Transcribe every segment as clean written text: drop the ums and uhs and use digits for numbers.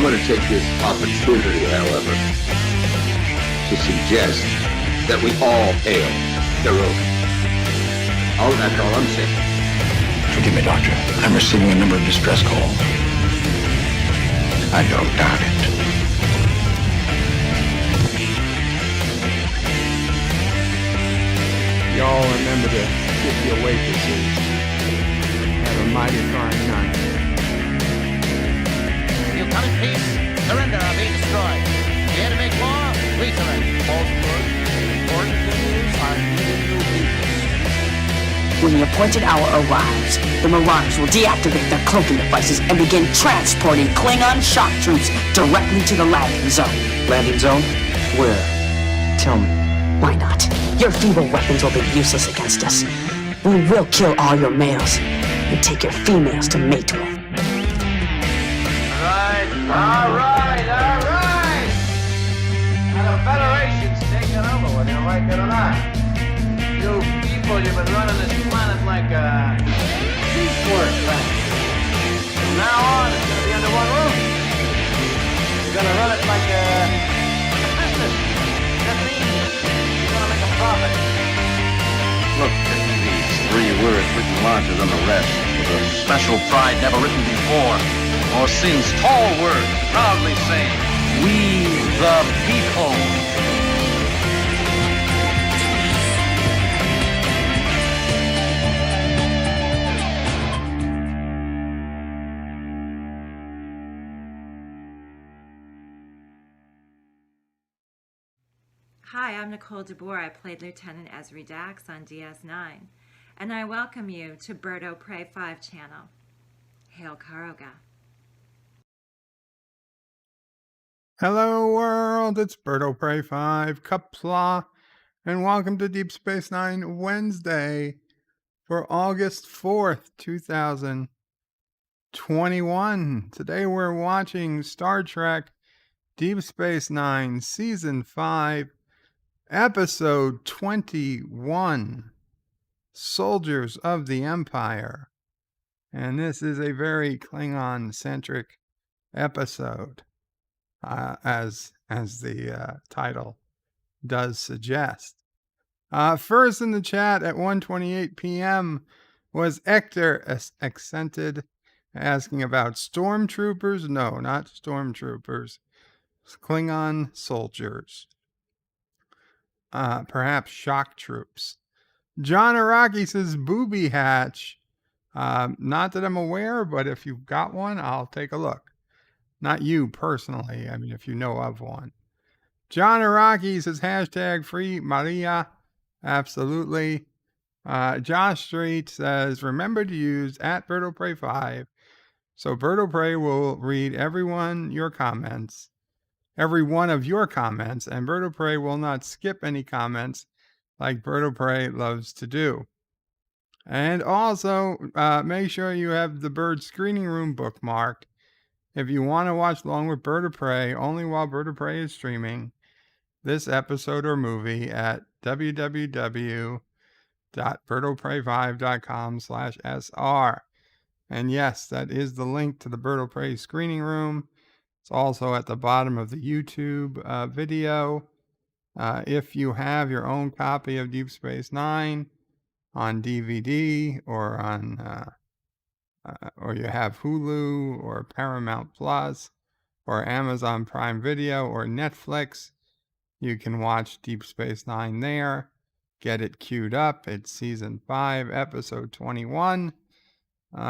want to take this opportunity, however, to suggest that we all hail heroic. That's all I'm saying. Forgive me, Doctor. I'm receiving a number of distress calls. I don't doubt it. Y'all remember the 50 waitresses. Have a mighty fine night. You come in peace, surrender or be destroyed. Here to make war, we surrender. Falsehood, important news are new people. When the appointed hour arrives, the Marauders will deactivate their cloaking devices and begin transporting Klingon shock troops directly to the landing zone. Landing zone? Where? Tell me. Why not? Your feeble weapons will be useless against us. We will kill all your males and take your females to mate with. All right. Now the Federation's taking over, whether you like it or not. You people, you've been running this planet like a piecework planet. From now on, it's going to be under one roof. You're going to run it like a business. That means you're going to make a profit. Look at these 3 words written larger than the rest, with a special pride never written before, or since. Tall words, proudly saying, "We the people." Hi, I'm Nicole DeBoer. I played Lieutenant Jadzia Dax on DS9, and I welcome you to Bird O' Prey 5 channel. Hail Karoga. Hello world, it's Bird O' Prey 5, Qapla, and welcome to Deep Space Nine Wednesday for August 4th, 2021. Today we're watching Star Trek Deep Space Nine Season 5, Episode 21, Soldiers of the Empire. And this is a very Klingon-centric episode, as the title does suggest. First in the chat at 1:28 p.m. was Hector Accented, asking about stormtroopers. No, not stormtroopers. Klingon soldiers. Perhaps shock troops. John Araki says booby hatch. Not that I'm aware, but if you've got one, I'll take a look. Not you personally. I mean, if you know of one. John Araki says hashtag free Maria. Absolutely. Josh Street says remember to use @BirdO'Prey5 so Bird O' Prey will read every one of your comments, and Bird O' Prey will not skip any comments like Bird O' Prey loves to do. And also, make sure you have the Bird Screening Room bookmarked if you want to watch along with Bird O' Prey, only while Bird O' Prey is streaming this episode or movie at www.birdoprey5.com/SR. And yes, that is the link to the Bird O' Prey Screening Room. It's also at the bottom of the YouTube video. If you have your own copy of Deep Space Nine on DVD or or you have Hulu or Paramount Plus or Amazon Prime Video or Netflix, you can watch Deep Space Nine there. Get it queued up. It's Season 5, Episode 21,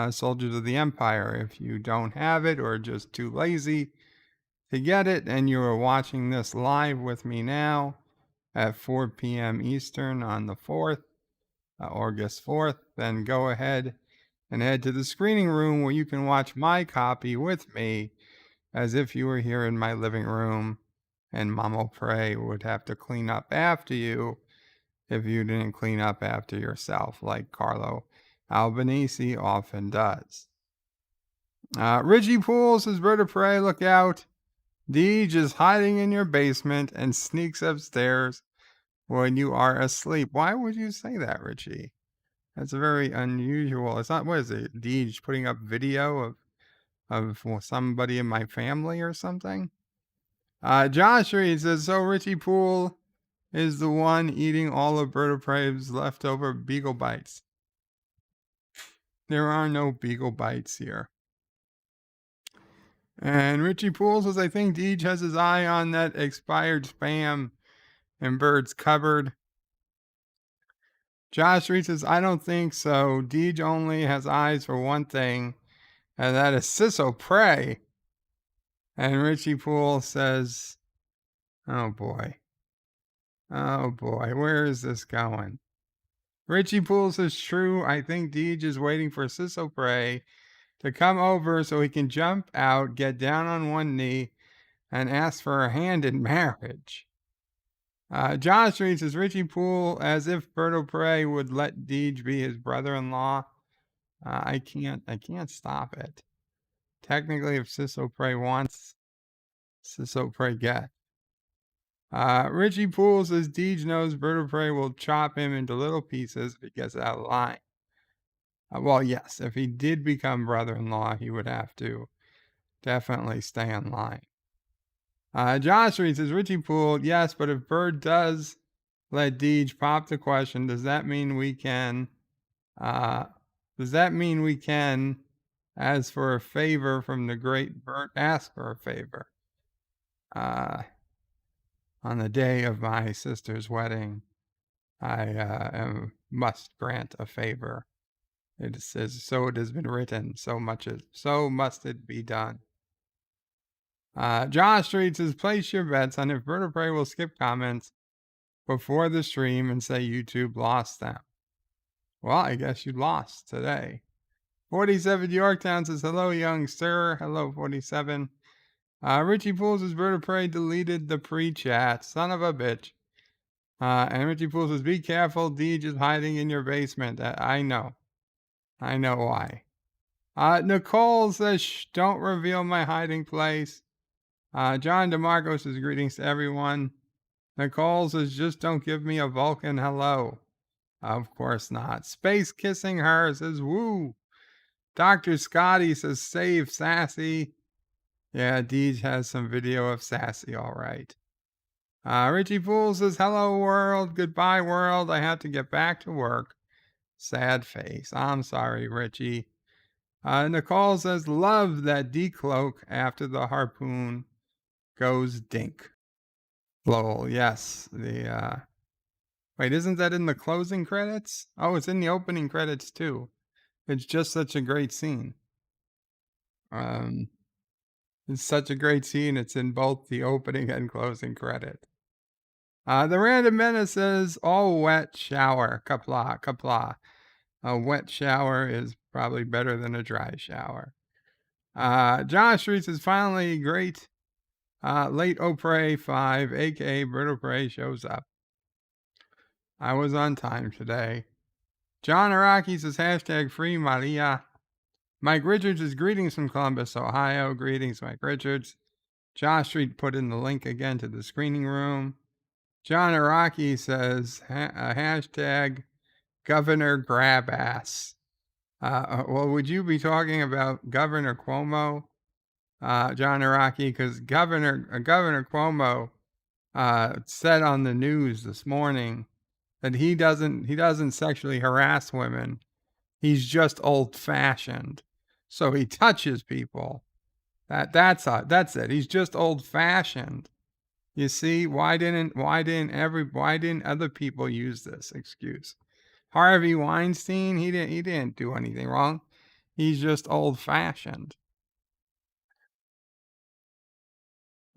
Soldiers of the Empire. If you don't have it or just too lazy to get it and you are watching this live with me now at 4 p.m. Eastern on the 4th, August 4th, then go ahead and head to the screening room where you can watch my copy with me as if you were here in my living room, and Mama Prey would have to clean up after you if you didn't clean up after yourself like Carlo Albanese often does. Richie Poole says, Bird O' Prey, look out. Deej is hiding in your basement and sneaks upstairs when you are asleep. Why would you say that, Richie? That's very unusual. It's not, what is it, Deej putting up video of of somebody in my family or something. Josh Reed says, so Richie Poole is the one eating all of Bird of Prey's leftover beagle bites. There are no beagle bites here. And Richie Poole says, I think Deej has his eye on that expired spam in Bird's cupboard. Josh Reed says, I don't think so. Deej only has eyes for one thing, and that is Sisso Prey. And Richie Poole says, oh boy. Oh boy, where is this going? Richie Poole says, true, I think Deej is waiting for Sisso Prey to come over so he can jump out, get down on one knee, and ask for her hand in marriage. Josh Reed says, Richie Poole, as if Bird of Prey would let Deej be his brother-in-law. I can't stop it. Technically, if Sisso Prey wants, Sisso Prey get. Richie Poole says, Deej knows Bird of Prey will chop him into little pieces if he gets out of line. Well, yes, if he did become brother-in-law, he would have to definitely stay in line. Josh Reed says, Richie Poole, yes, but if Bird does let Deej pop the question, does that mean we can, ask for a favor from the great Bird, ask for a favor? On the day of my sister's wedding, I must grant a favor. It says, so it has been written, so must it be done. Josh Street says, place your bets on if Bird of Prey will skip comments before the stream and say YouTube lost them. Well, I guess you lost today. 47 Yorktown says, hello, young sir. Hello, 47. Richie Poole says, Bird of Prey deleted the pre-chat. Son of a bitch. And Richie Poole says, be careful. Deej is hiding in your basement. I know. I know why. Nicole says, shh, don't reveal my hiding place. John DeMarco says, greetings to everyone. Nicole says, just don't give me a Vulcan hello. Of course not. Space Kissing Her says, woo. Dr. Scotty says, save Sassy. Yeah, Deej has some video of Sassy, all right. Richie Poole says, hello, world. Goodbye, world. I have to get back to work. Sad face. I'm sorry, Richie. Nicole says, love that decloak after the harpoon goes dink. Lol, yes. Wait, isn't that in the closing credits? Oh, it's in the opening credits too. It's just such a great scene. It's such a great scene. It's in both the opening and closing credit. The Random Menace says, all wet shower. Qapla, Qapla. A wet shower is probably better than a dry shower. Josh Reed says, finally, great. Late O'Prey 5, aka Bird O'Prey, shows up. I was on time today. John Araki says, hashtag free Maria. Mike Richards says, greetings from Columbus, Ohio. Greetings, Mike Richards. Josh Street put in the link again to the screening room. John Araki says, hashtag Governor Grabass. Well, would you be talking about Governor Cuomo, John Araki? Because Governor Cuomo said on the news this morning that he doesn't sexually harass women. He's just old-fashioned. So he touches people. That's it. He's just old-fashioned. You see, why didn't other people use this excuse? Harvey Weinstein, he didn't do anything wrong. He's just old-fashioned.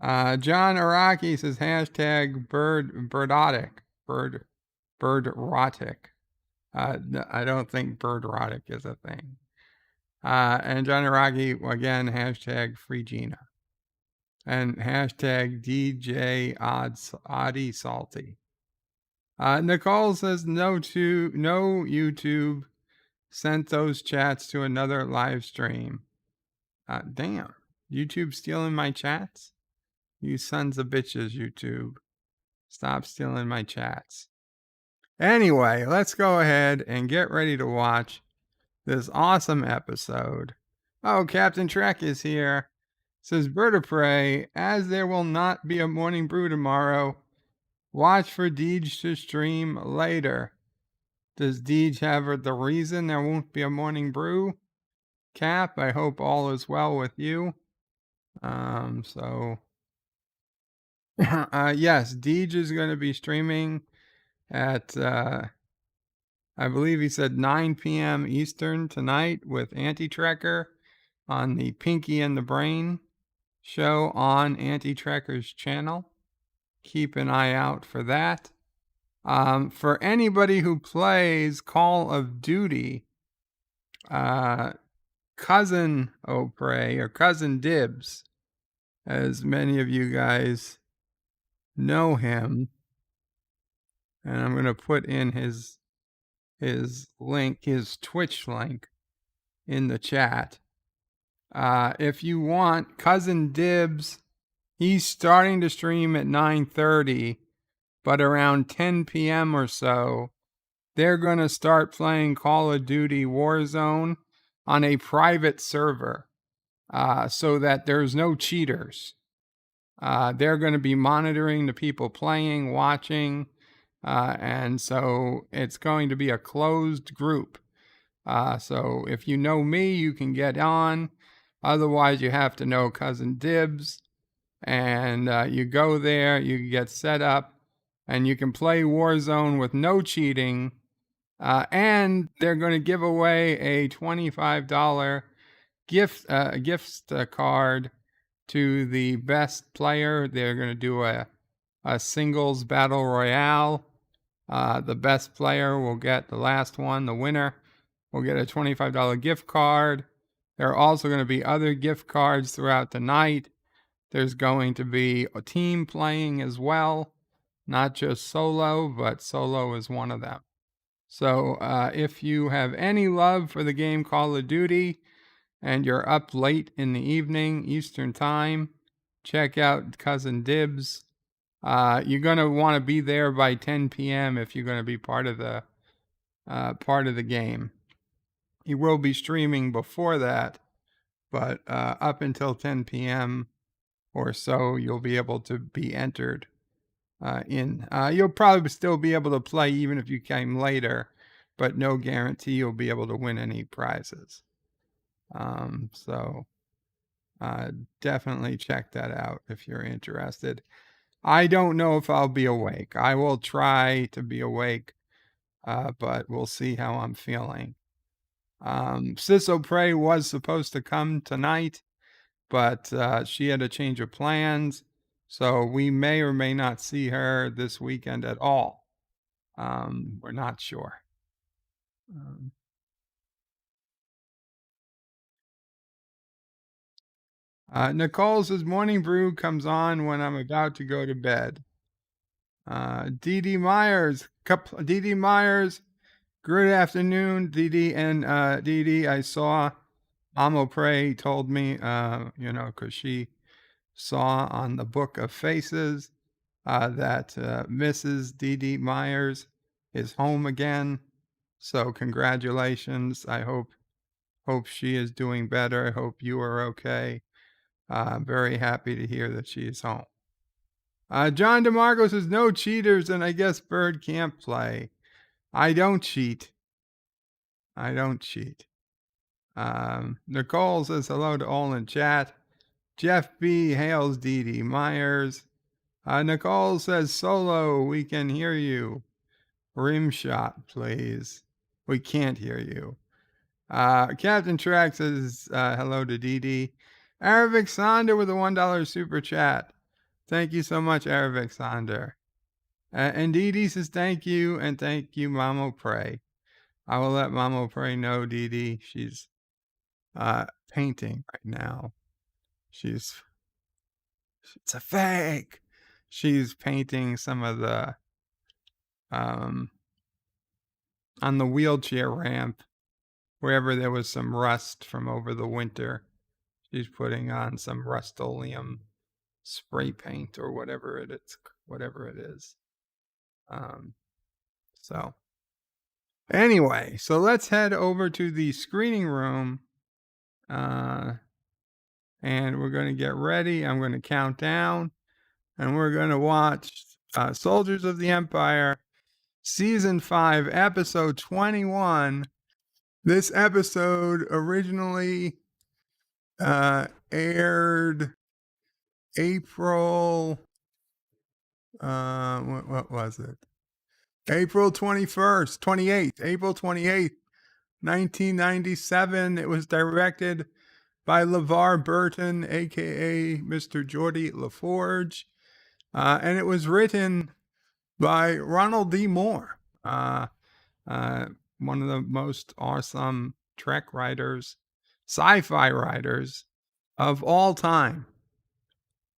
John Araki says, hashtag birdotic. Birdrotic. I don't think birdrotic is a thing. And John Araki, again, hashtag free Gina. And hashtag DJ Oddie Salty. Nicole says, no YouTube sent those chats to another live stream. Damn. YouTube stealing my chats? You sons of bitches, YouTube. Stop stealing my chats. Anyway, let's go ahead and get ready to watch this awesome episode Oh, Captain Trek is here. Says Bird of Prey, as there will not be a morning brew tomorrow, watch for Deej to stream later. Does Deej have the reason there won't be a morning brew? Cap, I hope all is well with you. Yes, Deej is going to be streaming at, I believe he said 9 p.m. Eastern tonight with Anti-Trekker on the Pinky and the Brain show on Anti-Trekker's channel. Keep an eye out for that. For anybody who plays Call of Duty, Cousin O'Prey or Cousin Dibs, as many of you guys know him, and I'm going to put in his link, his Twitch link, in the chat. If you want, Cousin Dibs, he's starting to stream at 9:30, but around 10 p.m. or so, they're going to start playing Call of Duty Warzone on a private server, so that there's no cheaters. They're going to be monitoring the people playing, watching, and so it's going to be a closed group. So if you know me, you can get on. Otherwise, you have to know Cousin Dibs. And you go there, you get set up, and you can play Warzone with no cheating. And they're going to give away a $25 gift card to the best player. They're going to do a singles battle royale. The best player will get the last one, the winner will get a $25 gift card. There are also going to be other gift cards throughout the night. There's going to be a team playing as well, not just solo, but solo is one of them. So if you have any love for the game Call of Duty and you're up late in the evening, Eastern Time, check out Cousin Dibs. You're going to want to be there by 10 p.m. if you're going to be part of the game. He will be streaming before that, but up until 10 p.m. or so, you'll be able to be entered in. You'll probably still be able to play even if you came later, but no guarantee you'll be able to win any prizes. Definitely check that out if you're interested. I don't know if I'll be awake. I will try to be awake, but we'll see how I'm feeling. Sis O'Prey was supposed to come tonight, but she had a change of plans, so we may or may not see her this weekend at all. We're not sure. Nicole says morning brew comes on when I'm about to go to bed. Dee Myers, Dee Myers, good afternoon, Dee and Dee. I saw Mama Prey told me, because she saw on the Book of Faces that Mrs. Dee Myers is home again. So congratulations. I hope she is doing better. I hope you are okay. I'm very happy to hear that she is home. John DeMarco says no cheaters, and I guess Bird can't play. I don't cheat. Nicole says hello to all in chat. Jeff B. hails Dee Myers. Nicole says solo, we can hear you. Rim shot, please. We can't hear you. Captain Track says hello to Dee. Aravic Sonder with a $1 super chat. Thank you so much, Aravic Sonder. And Dee says thank you, and thank you, Mamo Pray. I will let Mamo Pray know, Dee. She's painting right now. It's a fake. She's painting some of the on the wheelchair ramp, wherever there was some rust from over the winter. She's putting on some Rust-Oleum spray paint or whatever it is. Anyway, so let's head over to the screening room And we're going to get ready. I'm going to count down, and we're going to watch Soldiers of the Empire, Season 5, Episode 21. This episode originally aired April, what was it? April 21st, 28th, April 28th, 1997. It was directed by LeVar Burton, aka Mr. Geordie LaForge, and it was written by Ronald D. Moore, one of the most awesome Trek writers, sci-fi writers of all time.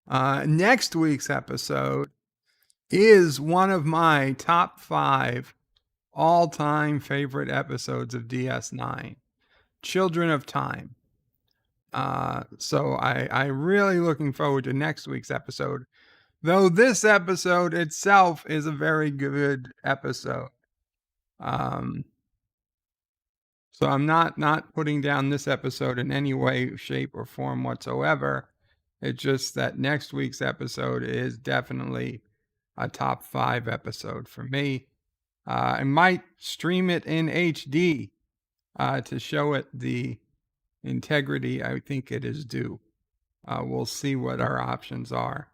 Next week's episode is one of my top 5 all-time favorite episodes of DS9, Children of Time. So I really looking forward to next week's episode, though this episode itself is a very good episode. So I'm not putting down this episode in any way, shape, or form whatsoever. It's just that next week's episode is definitely a top 5 episode for me. I might stream it in HD to show it the integrity I think it is due. We'll see what our options are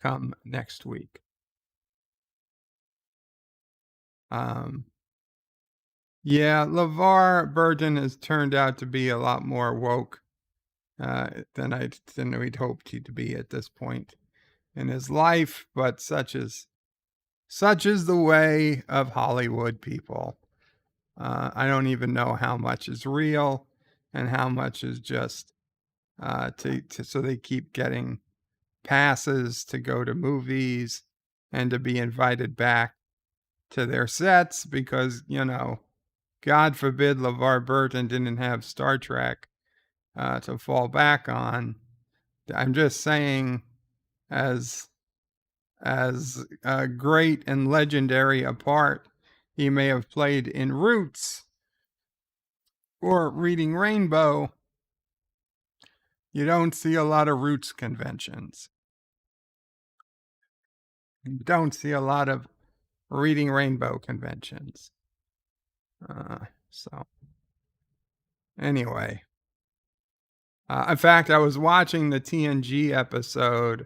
come next week. Yeah, LeVar Burton has turned out to be a lot more woke than we'd hoped he'd be at this point in his life, but such is the way of Hollywood people. I don't even know how much is real and how much is just so they keep getting passes to go to movies and to be invited back to their sets because, God forbid LeVar Burton didn't have Star Trek to fall back on. I'm just saying, as great and legendary a part he may have played in Roots or Reading Rainbow, you don't see a lot of Roots conventions. You don't see a lot of Reading Rainbow conventions. So anyway, in fact, I was watching the TNG episode,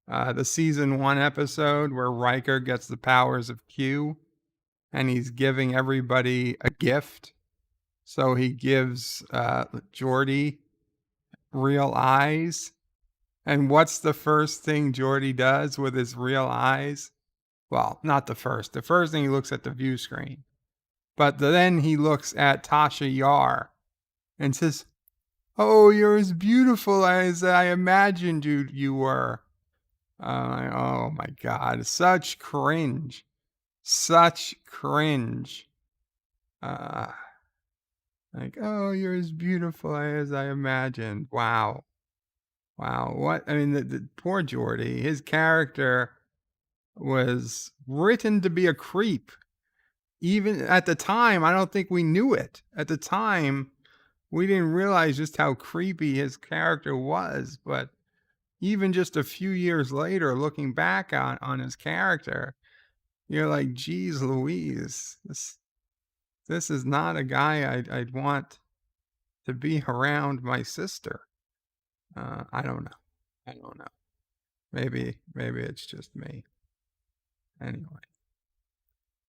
the season 1 episode where Riker gets the powers of Q, and he's giving everybody a gift. So he gives Geordie real eyes. And what's the first thing Geordie does with his real eyes? Well, not the first. The first thing, he looks at the view screen. But then he looks at Tasha Yar and says, "Oh, you're as beautiful as I imagined you were." Oh my God, such cringe. Such cringe. Like, "Oh, you're as beautiful as I imagined." Wow. What? I mean, the poor Geordie, his character was written to be a creep. Even at the time, I don't think we knew it. At the time, we didn't realize just how creepy his character was. But even just a few years later, looking back on his character, you're like, geez Louise, this is not a guy I'd want to be around my sister. I don't know. Maybe it's just me.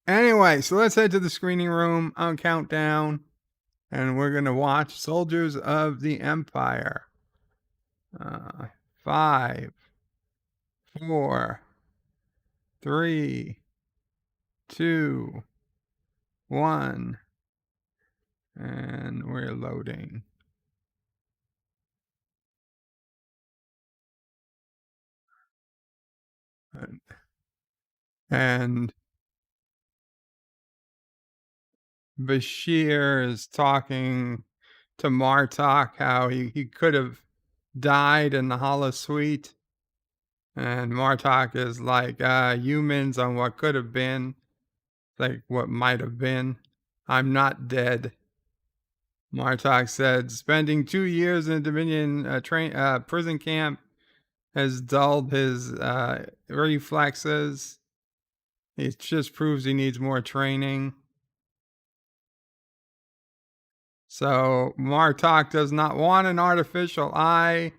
Anyway, so let's head to the screening room on Countdown, and we're going to watch Soldiers of the Empire. 5, 4, 3, 2, 1, and we're loading. And Bashir is talking to Martok how he could have died in the holosuite. And Martok is like, humans on what could have been, like what might have been. I'm not dead. Martok said spending 2 years in a Dominion prison camp has dulled his reflexes. It just proves he needs more training. So Martok does not want an artificial eye.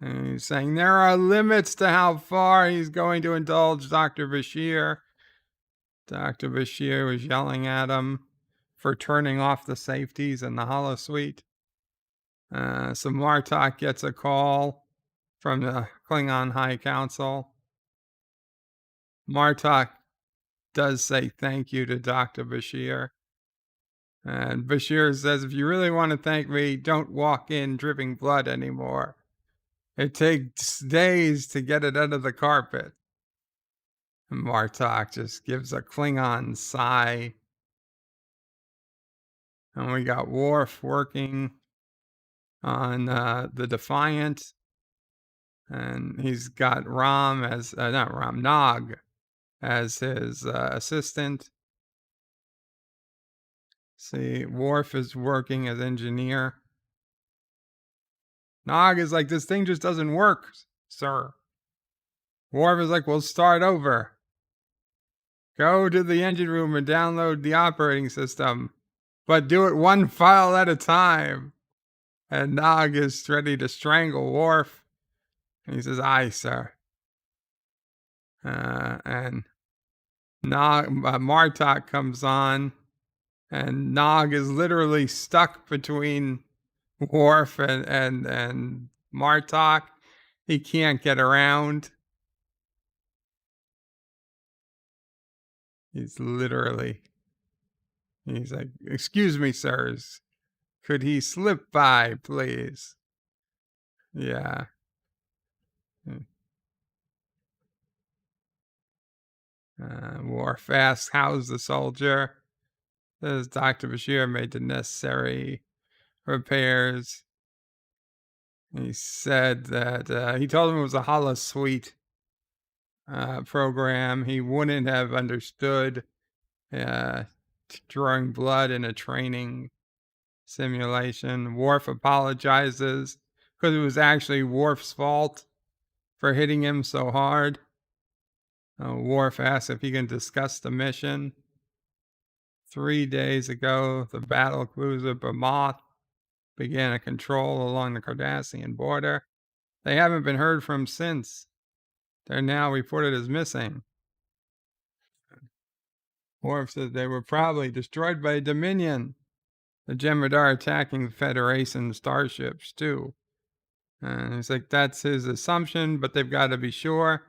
And he's saying there are limits to how far he's going to indulge Dr. Bashir. Dr. Bashir was yelling at him for turning off the safeties in the holosuite. So Martok gets a call from the Klingon High Council. Martok does say thank you to Dr. Bashir. And Bashir says, if you really want to thank me, don't walk in dripping blood anymore. It takes days to get it under the carpet. And Martok just gives a Klingon sigh. And we got Worf working on the Defiant. And he's got Nog as his assistant. See, Worf is working as engineer. Nog is like, this thing just doesn't work, sir. Worf is like, we'll start over. Go to the engine room and download the operating system, but do it one file at a time. And Nog is ready to strangle Worf. And he says, aye, sir. And Martok comes on. And Nog is literally stuck between Worf and Martok. He can't get around. He's like, excuse me, sirs. Could he slip by, please? Yeah. Worf asks, how's the soldier? Says Dr. Bashir made the necessary repairs. He said that he told him it was a holosuite program. He wouldn't have understood drawing blood in a training simulation. Worf apologizes because it was actually Worf's fault for hitting him so hard. Worf asks if he can discuss the mission. 3 days ago, the battle cruiser Behemoth began a control along the Cardassian border. They haven't been heard from since. They're now reported as missing. Worf says they were probably destroyed by Dominion. The Jem'Hadar attacking Federation starships, too. And he's like, that's his assumption, but they've got to be sure.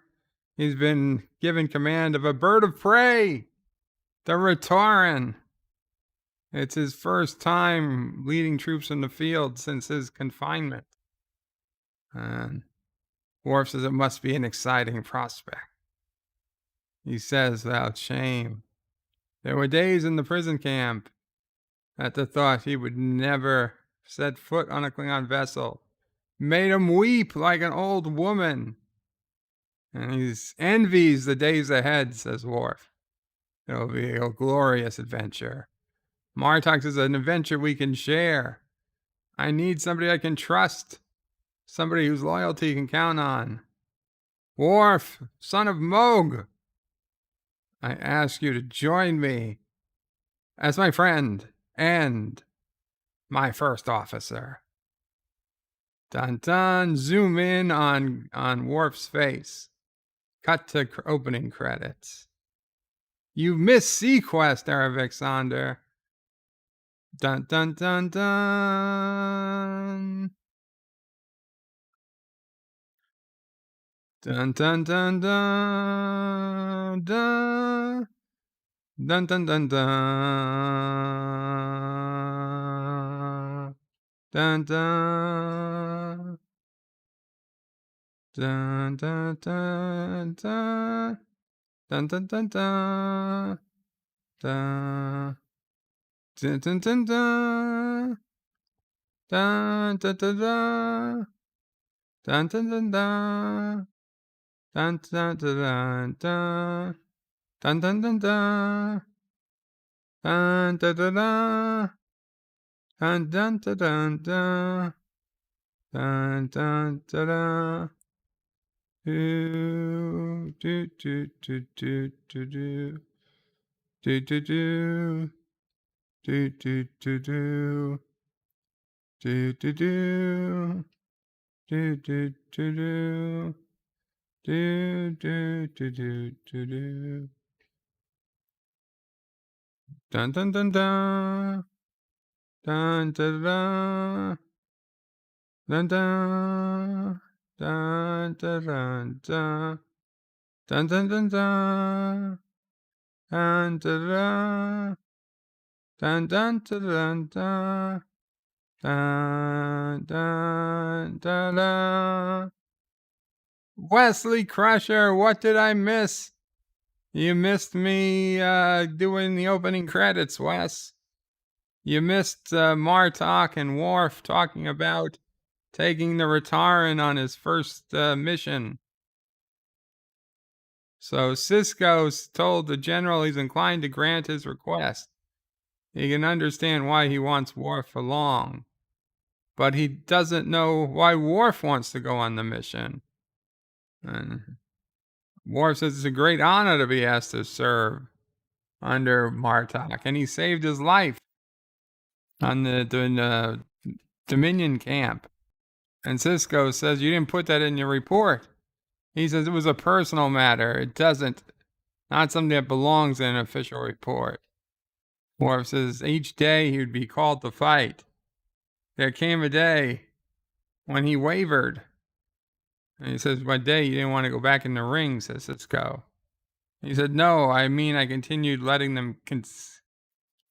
He's been given command of a bird of prey, the Rotarran. It's his first time leading troops in the field since his confinement. And Worf says it must be an exciting prospect. He says without shame, there were days in the prison camp at the thought he would never set foot on a Klingon vessel. Made him weep like an old woman. And he envies the days ahead, says Worf. It'll be a glorious adventure. Martok says an adventure we can share. I need somebody I can trust. Somebody whose loyalty you can count on. Worf, son of Moog, I ask you to join me as my friend and my first officer. Dun dun, zoom in on Worf's face. Cut to opening credits. You missed Sequest, Alexander. Dun dun dun dun. Dun dun dun dun dun. Dun dun dun dun. Dun dun. Dun dun dun dun. Dun dun dun dun. Dun. Dun dun dun dun. Dun dun dun dun. Dun dun dun dun. Dun dun dun dun. Dun dun dun dun. Dun dun dun dun. Dun dun dun dun dun. Dun dun dun dun. Do do do do do do do. Do do do. Do do do do. Do do do. Do do do do. Do do do do do do. Dun dun dun dun. Dun dun dun. Dun dun. Dun dun dun dun. Dun dun dun dun. Dun dun dun. Dun dun dun dun. Dun dun dun dun. Wesley Crusher, what did I miss? You missed me doing the opening credits, Wes. You missed Martok and Worf talking about taking the Rotarran on his first mission. So Sisko's told the general he's inclined to grant his request. He can understand why he wants Worf along, but he doesn't know why Worf wants to go on the mission. And Worf says it's a great honor to be asked to serve under Martok, and he saved his life on the Dominion camp. And Sisko says, you didn't put that in your report. He says it was a personal matter. It doesn't, not something that belongs in an official report. Worf says each day he would be called to fight. There came a day when he wavered. And he says, one day you didn't want to go back in the ring, says Sisko. He said, no, I mean I continued letting them,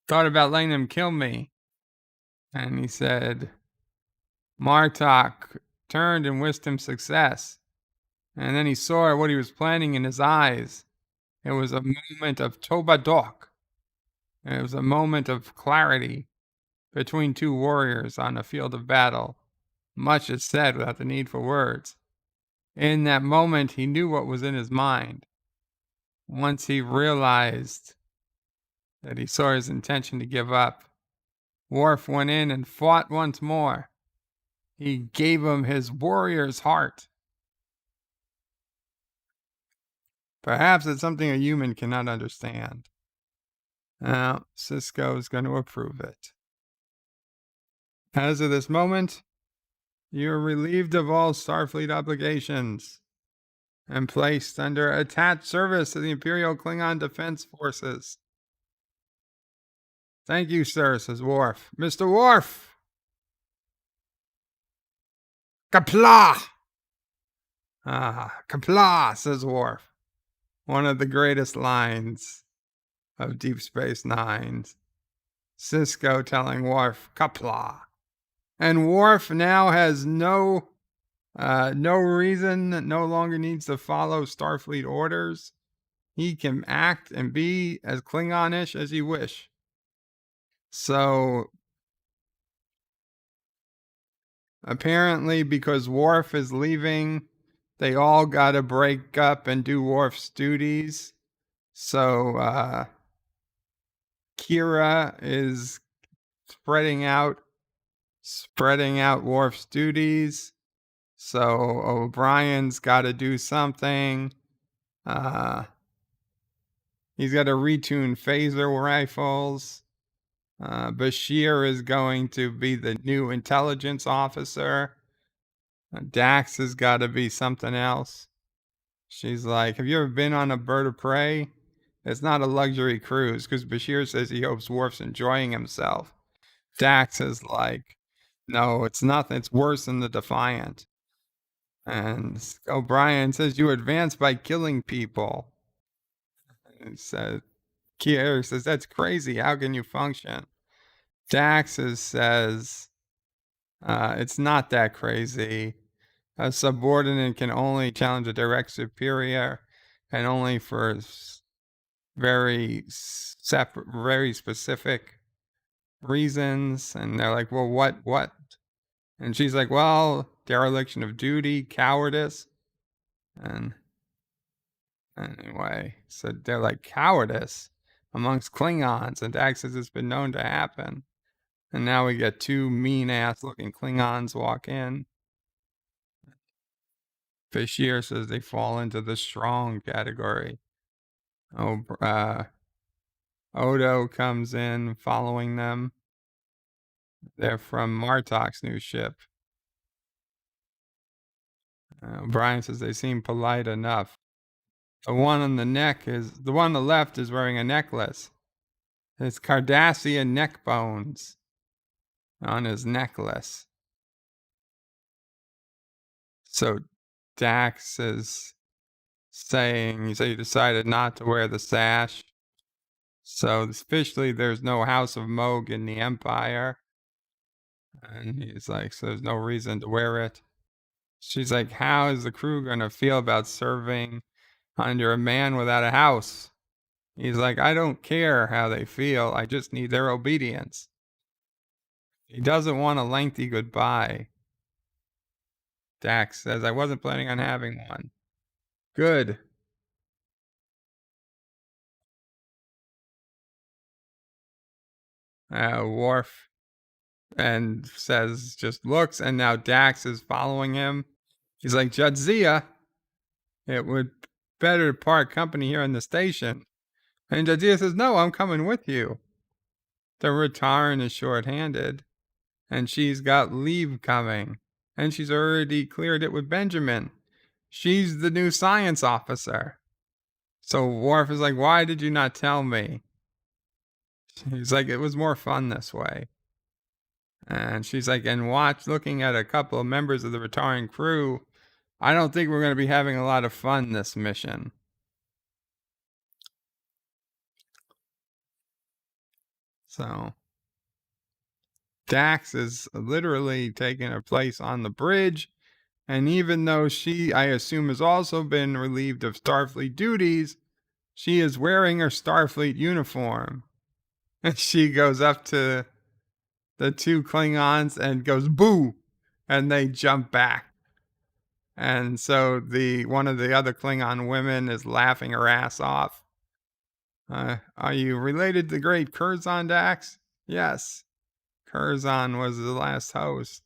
thought about letting them kill me. And he said, Martok turned and wished him success. And then he saw what he was planning in his eyes. It was a moment of Tobadok. It was a moment of clarity between two warriors on a field of battle. Much is said without the need for words. In that moment, he knew what was in his mind. Once he realized that he saw his intention to give up, Worf went in and fought once more. He gave him his warrior's heart. Perhaps it's something a human cannot understand. Now, Sisko is going to approve it. As of this moment, you are relieved of all Starfleet obligations and placed under attached service to the Imperial Klingon Defense Forces. Thank you, sir, says Worf. Mr. Worf! Qapla! Qapla, says Worf. One of the greatest lines of Deep Space Nine. Sisko telling Worf, Qapla. And Worf now has no reason, no longer needs to follow Starfleet orders. He can act and be as Klingonish as he wish. So, apparently because Worf is leaving, they all got to break up and do Worf's duties. So, Kira is spreading out Worf's duties. So O'Brien's got to do something. He's got to retune phaser rifles. Bashir is going to be the new intelligence officer. Dax has got to be something else. She's like, have you ever been on a bird of prey? It's not a luxury cruise, because Bashir says he hopes Worf's enjoying himself. Dax is like, no, it's nothing. It's worse than the Defiant. And O'Brien says, you advance by killing people. And Kier says, that's crazy. How can you function? Dax says, it's not that crazy. A subordinate can only challenge a direct superior, and only for very specific reasons. And they're like, well, what? And she's like, well, dereliction of duty, cowardice. And anyway, so they're like, cowardice amongst Klingons, and Dax says it's been known to happen. And now we get two mean-ass looking Klingons walk in. Bashir says they fall into the strong category. Odo comes in following them. They're from Martok's new ship. Brian says they seem polite enough. The one on the left is wearing a necklace. It's Cardassian neck bones on his necklace. So Dax is saying, he decided not to wear the sash. So officially there's no House of Moog in the Empire. And he's like, so there's no reason to wear it. She's like, how is the crew going to feel about serving under a man without a house? He's like, I don't care how they feel. I just need their obedience. He doesn't want a lengthy goodbye. Dax says, I wasn't planning on having one. Good. Worf and says, just looks, and now Dax is following him. He's like, Jadzia, it would better to part company here in the station. And Jadzia says, no, I'm coming with you. The Rotarran is short-handed, and she's got leave coming, and she's already cleared it with Benjamin. She's the new science officer. So Worf is like, why did you not tell me? He's like, it was more fun this way. And she's like, and looking at a couple of members of the Rotarran crew, I don't think we're going to be having a lot of fun this mission. So Dax is literally taking her place on the bridge. And even though she, I assume, has also been relieved of Starfleet duties, she is wearing her Starfleet uniform. And she goes up to the two Klingons and goes, boo! And they jump back. And so one of the other Klingon women is laughing her ass off. Are you related to the great Curzon, Dax? Yes. Curzon was the last host.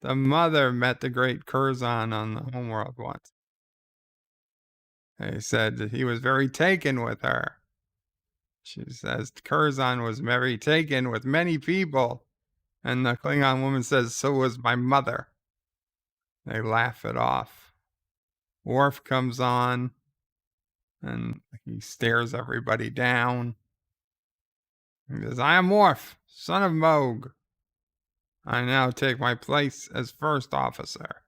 The mother met the great Curzon on the homeworld once. They said that he was very taken with her. She says Curzon was very taken with many people. And the Klingon woman says, so was my mother. They laugh it off. Worf comes on, and he stares everybody down. He says, I am Worf, son of Moog. I now take my place as first officer.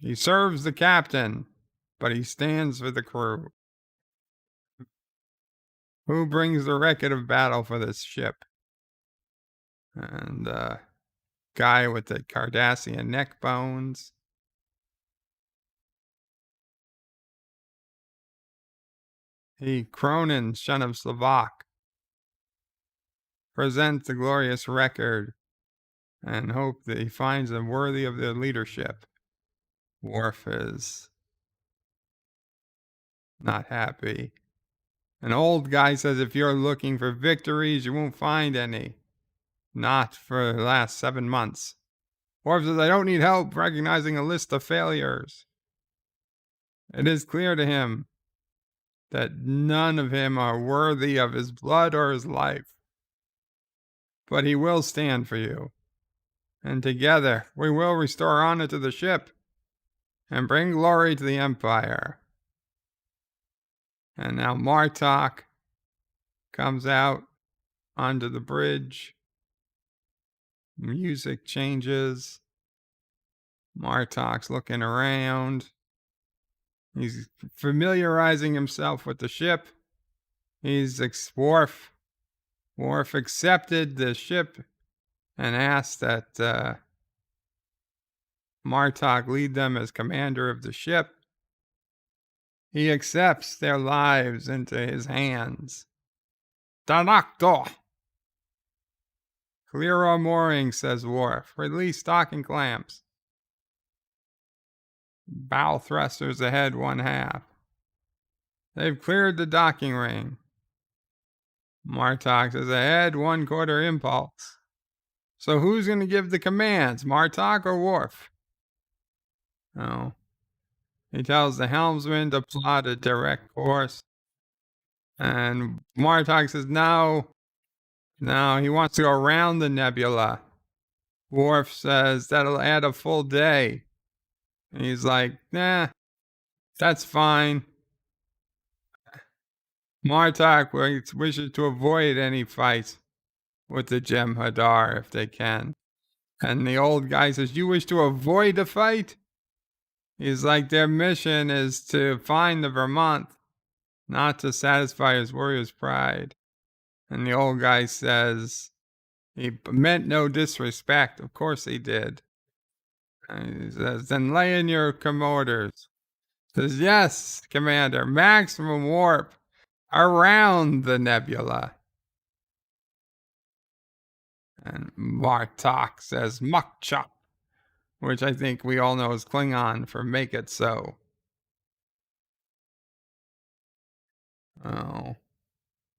He serves the captain, but he stands for the crew. Who brings the record of battle for this ship? And guy with the Cardassian neck bones. Cronin, son of Slovak, presents the glorious record and hope that he finds them worthy of their leadership. Worf is not happy. An old guy says, if you're looking for victories, you won't find any. Not for the last 7 months. Worf says, I don't need help recognizing a list of failures. It is clear to him that none of him are worthy of his blood or his life. But he will stand for you. And together we will restore honor to the ship and bring glory to the Empire. And now Martok comes out onto the bridge. Music changes. Martok's looking around. He's familiarizing himself with the ship. Worf accepted the ship and asked that Martok lead them as commander of the ship. He accepts their lives into his hands. Danakto! Clear our moorings, says Worf. Release docking clamps. Bow thrusters ahead 1/2. They've cleared the docking ring. Martok says, ahead, 1/4 impulse. So who's going to give the commands, Martok or Worf? Oh. He tells the helmsman to plot a direct course. And Martok says, no, he wants to go around the nebula. Worf says, that'll add a full day. And he's like, nah, that's fine. Martok wishes to avoid any fights with the Jem'Hadar if they can. And the old guy says, you wish to avoid a fight? He's like, their mission is to find the Vermont, not to satisfy his warrior's pride. And the old guy says, he meant no disrespect. Of course he did. And he says, then lay in your commoders. Says, yes, Commander, maximum warp around the nebula. And Martok says, muck chop, which I think we all know is Klingon for make it so. Oh.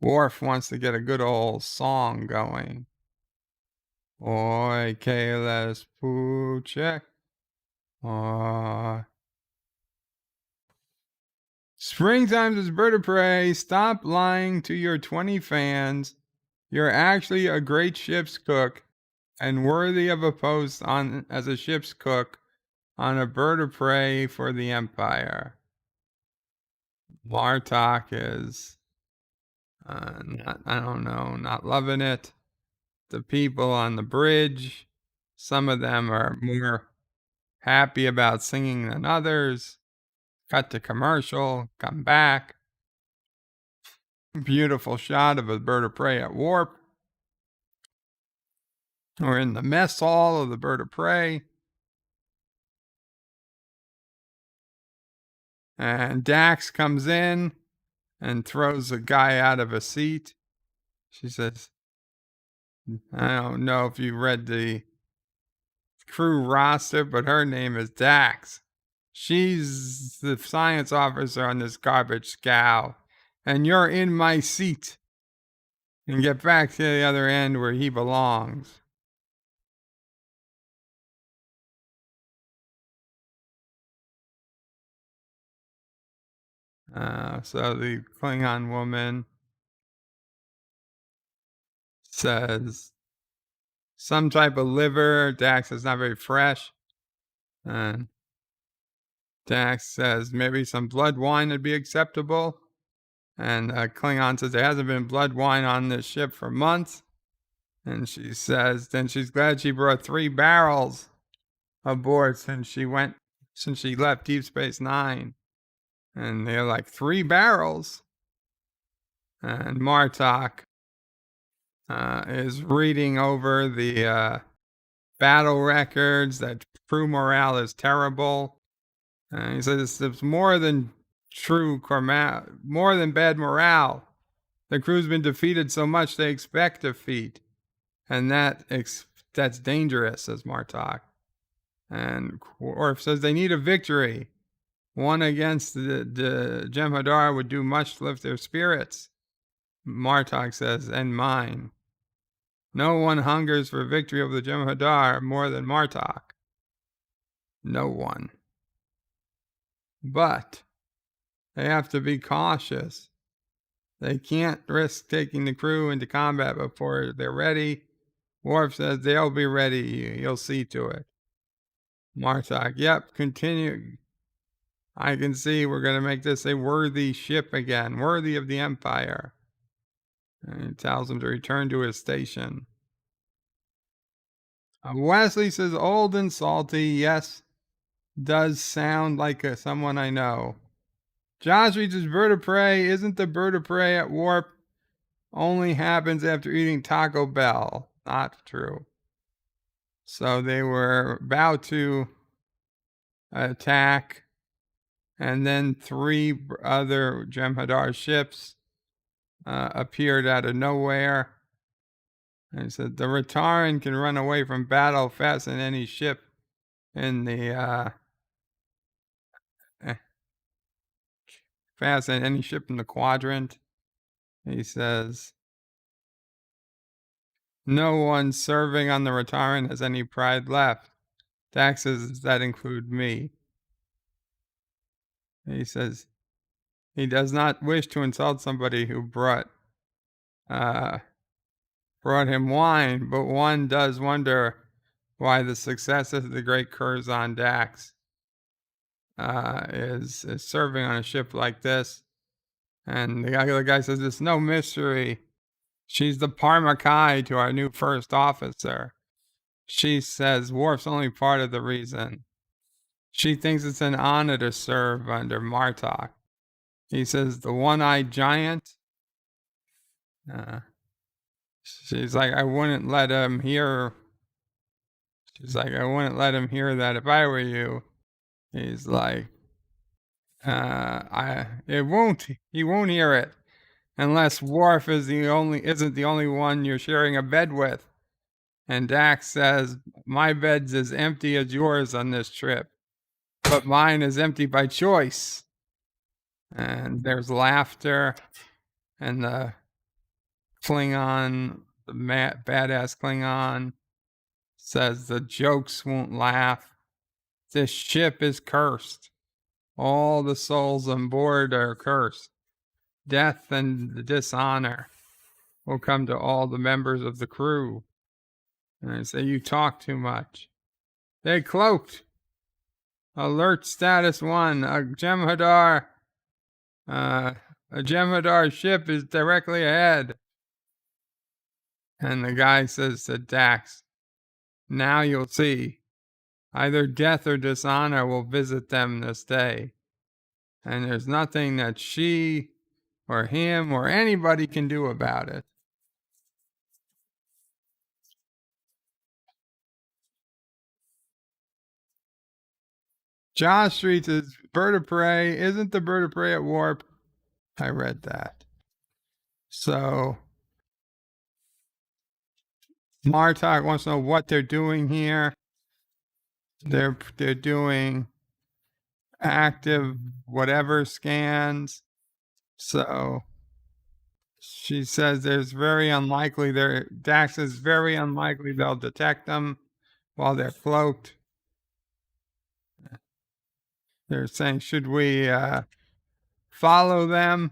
Worf wants to get a good old song going. Oi, Kales Puchek. Springtime is bird of prey. Stop lying to your 20 fans. You're actually a great ship's cook and worthy of a post on as a ship's cook on a bird of prey for the Empire. Martok is, not loving it. The people on the bridge, some of them are more happy about singing than others. Cut to commercial, come back. Beautiful shot of a bird of prey at warp. We're in the mess hall of the bird of prey. And Dax comes in and throws a guy out of a seat. She says, I don't know if you read the crew roster, but her name is Dax. She's the science officer on this garbage scow. And you're in my seat. And get back to the other end where he belongs. So the Klingon woman says some type of liver. Dax is not very fresh. And Dax says maybe some blood wine would be acceptable. And Klingon says there hasn't been blood wine on this ship for months. And she says then she's glad she brought 3 barrels aboard since she left Deep Space Nine. And they're like, 3 barrels. And Martok is reading over the battle records that crew morale is terrible. And he says it's more than more than bad morale. The crew's been defeated so much they expect defeat. And that's dangerous, says Martok. And Worf says they need a victory. One against the Jem'Hadar would do much to lift their spirits. Martok says, and mine. No one hungers for victory over the Jem'Hadar more than Martok. No one. But they have to be cautious. They can't risk taking the crew into combat before they're ready. Worf says they'll be ready. You'll see to it. Martok, yep, continue. I can see we're going to make this a worthy ship again, worthy of the Empire. And he tells him to return to his station. Wesley says, old and salty, yes, does sound like someone I know. Josh reads his bird of prey. Isn't the bird of prey at warp only happens after eating Taco Bell? Not true. So they were about to attack. And then 3 other Jem'Hadar ships appeared out of nowhere. And he said, the Rotarran can run away from battle faster than any ship in the quadrant. He says, No one serving on the Rotarran has any pride left. Dax says, does that include me? He says he does not wish to insult somebody who brought him wine, but one does wonder why the success of the great Curzon Dax is serving on a ship like this. And the other guy says, it's no mystery. She's the Parmakai to our new first officer. She says Worf's only part of the reason. She thinks it's an honor to serve under Martok. He says, the one-eyed giant. She's like, I wouldn't let him hear. She's like, I wouldn't let him hear that if I were you. He's like, he won't hear it unless Worf isn't the only one you're sharing a bed with. And Dax says, my bed's as empty as yours on this trip, but mine is empty by choice. And there's laughter, and the Klingon, the badass Klingon, says the jokes won't laugh. This ship is cursed. All the souls on board are cursed. Death and dishonor will come to all the members of the crew. And I say, you talk too much. They cloaked. Alert status 1. A Jem'Hadar ship is directly ahead. And the guy says to Dax, now you'll see. Either death or dishonor will visit them this day. And there's nothing that she or him or anybody can do about it. Josh Street says, bird of prey, isn't the bird of prey at warp? I read that. So Martok wants to know what they're doing here. They're doing active whatever scans. So she says there's very unlikely Dax is very unlikely they'll detect them while they're cloaked. They're saying, should we follow them?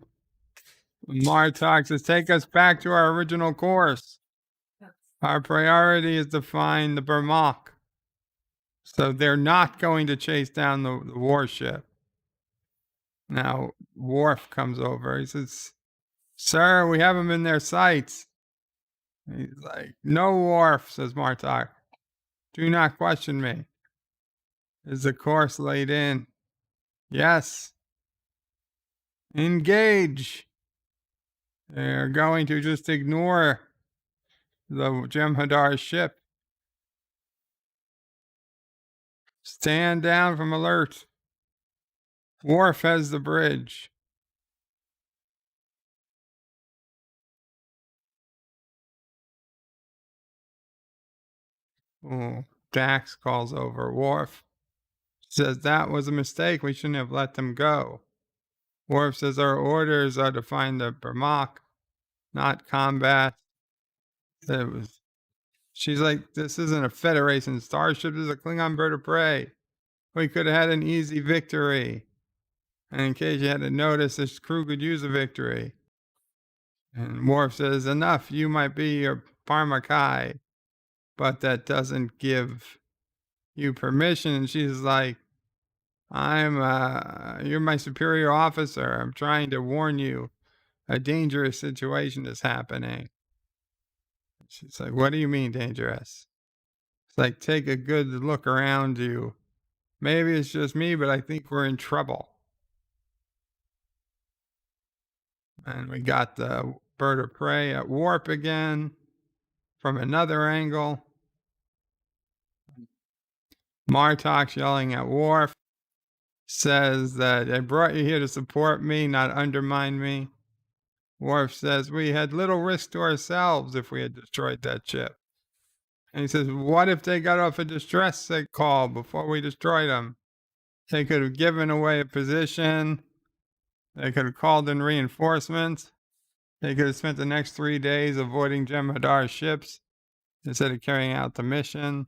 Martok says, take us back to our original course. Our priority is to find the Bermok. So they're not going to chase down the warship. Now, Worf comes over. He says, sir, we have them in their sights. He's like, no, Worf, says Martok. Do not question me. Is the course laid in? Yes. Engage. They're going to just ignore the Jem'Hadar ship. Stand down from alert. Worf has the bridge. Oh, Dax calls over Worf. Says that was a mistake. We shouldn't have let them go. Worf says our orders are to find the Bermok, not combat. She's like, this isn't a Federation starship. This is a Klingon bird of prey. We could have had an easy victory. And in case you hadn't noticed, this crew could use a victory. And Worf says, enough. You might be your Parmakai, but that doesn't give you permission. And she's like, you're my superior officer. I'm trying to warn you. A dangerous situation is happening. She's like, what do you mean dangerous? It's like, take a good look around you. Maybe it's just me, but I think we're in trouble. And we got the bird of prey at warp again from another angle. Martok's yelling at Worf. Says that I brought you here to support me, not undermine me. Worf says we had little risk to ourselves if we had destroyed that ship. And he says, what if they got off a distress call before we destroyed them? They could have given away a position. They could have called in reinforcements. They could have spent the next 3 days avoiding Jem'Hadar's ships instead of carrying out the mission.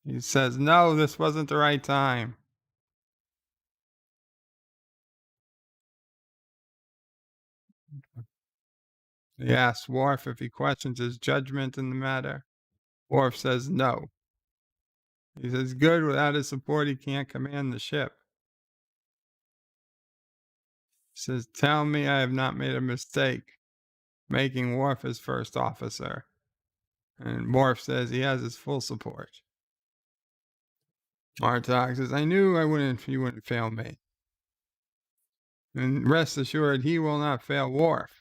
He says, no, this wasn't the right time. He asks Worf if he questions his judgment in the matter. Worf says no. He says, good, without his support, he can't command the ship. He says, tell me I have not made a mistake making Worf his first officer. And Worf says he has his full support. Martok says, I knew you wouldn't fail me. And rest assured, he will not fail Worf.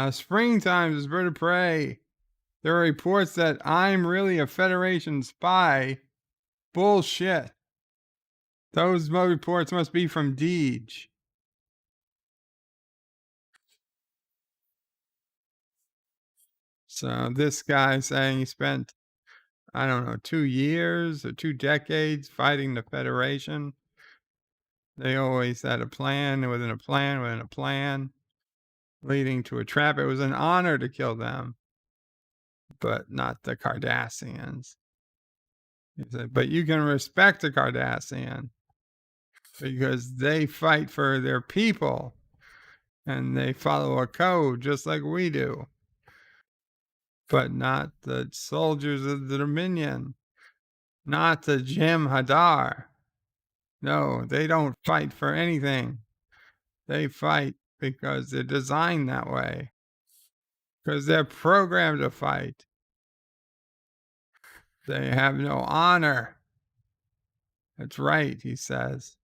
Springtime is bird of prey. There are reports that I'm really a Federation spy. Bullshit. Those reports must be from Deej. So this guy saying he spent, I don't know, 2 years or 2 decades fighting the Federation. They always had a plan within a plan within a plan, leading to a trap. It was an honor to kill them, but not the Cardassians. He said, but you can respect the Cardassian because they fight for their people and they follow a code just like we do. But not the soldiers of the Dominion, not the Jem'Hadar. No, they don't fight for anything. They fight because they're designed that way, because they're programmed to fight. They have no honor. That's right, he says.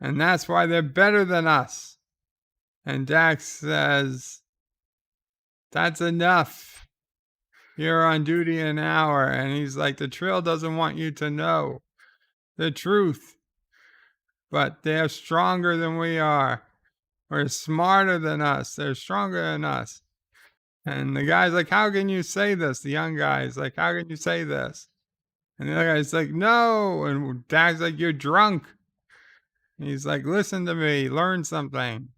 And that's why they're better than us. And Dax says, that's enough. You're on duty an hour. And he's like, the Trill doesn't want you to know the truth. But they're stronger than we are. We're smarter than us. They're stronger than us. And the guy's like, how can you say this? The young guy's like, how can you say this? And the other guy's like, no. And Dax's like, you're drunk. And he's like, listen to me. Learn something.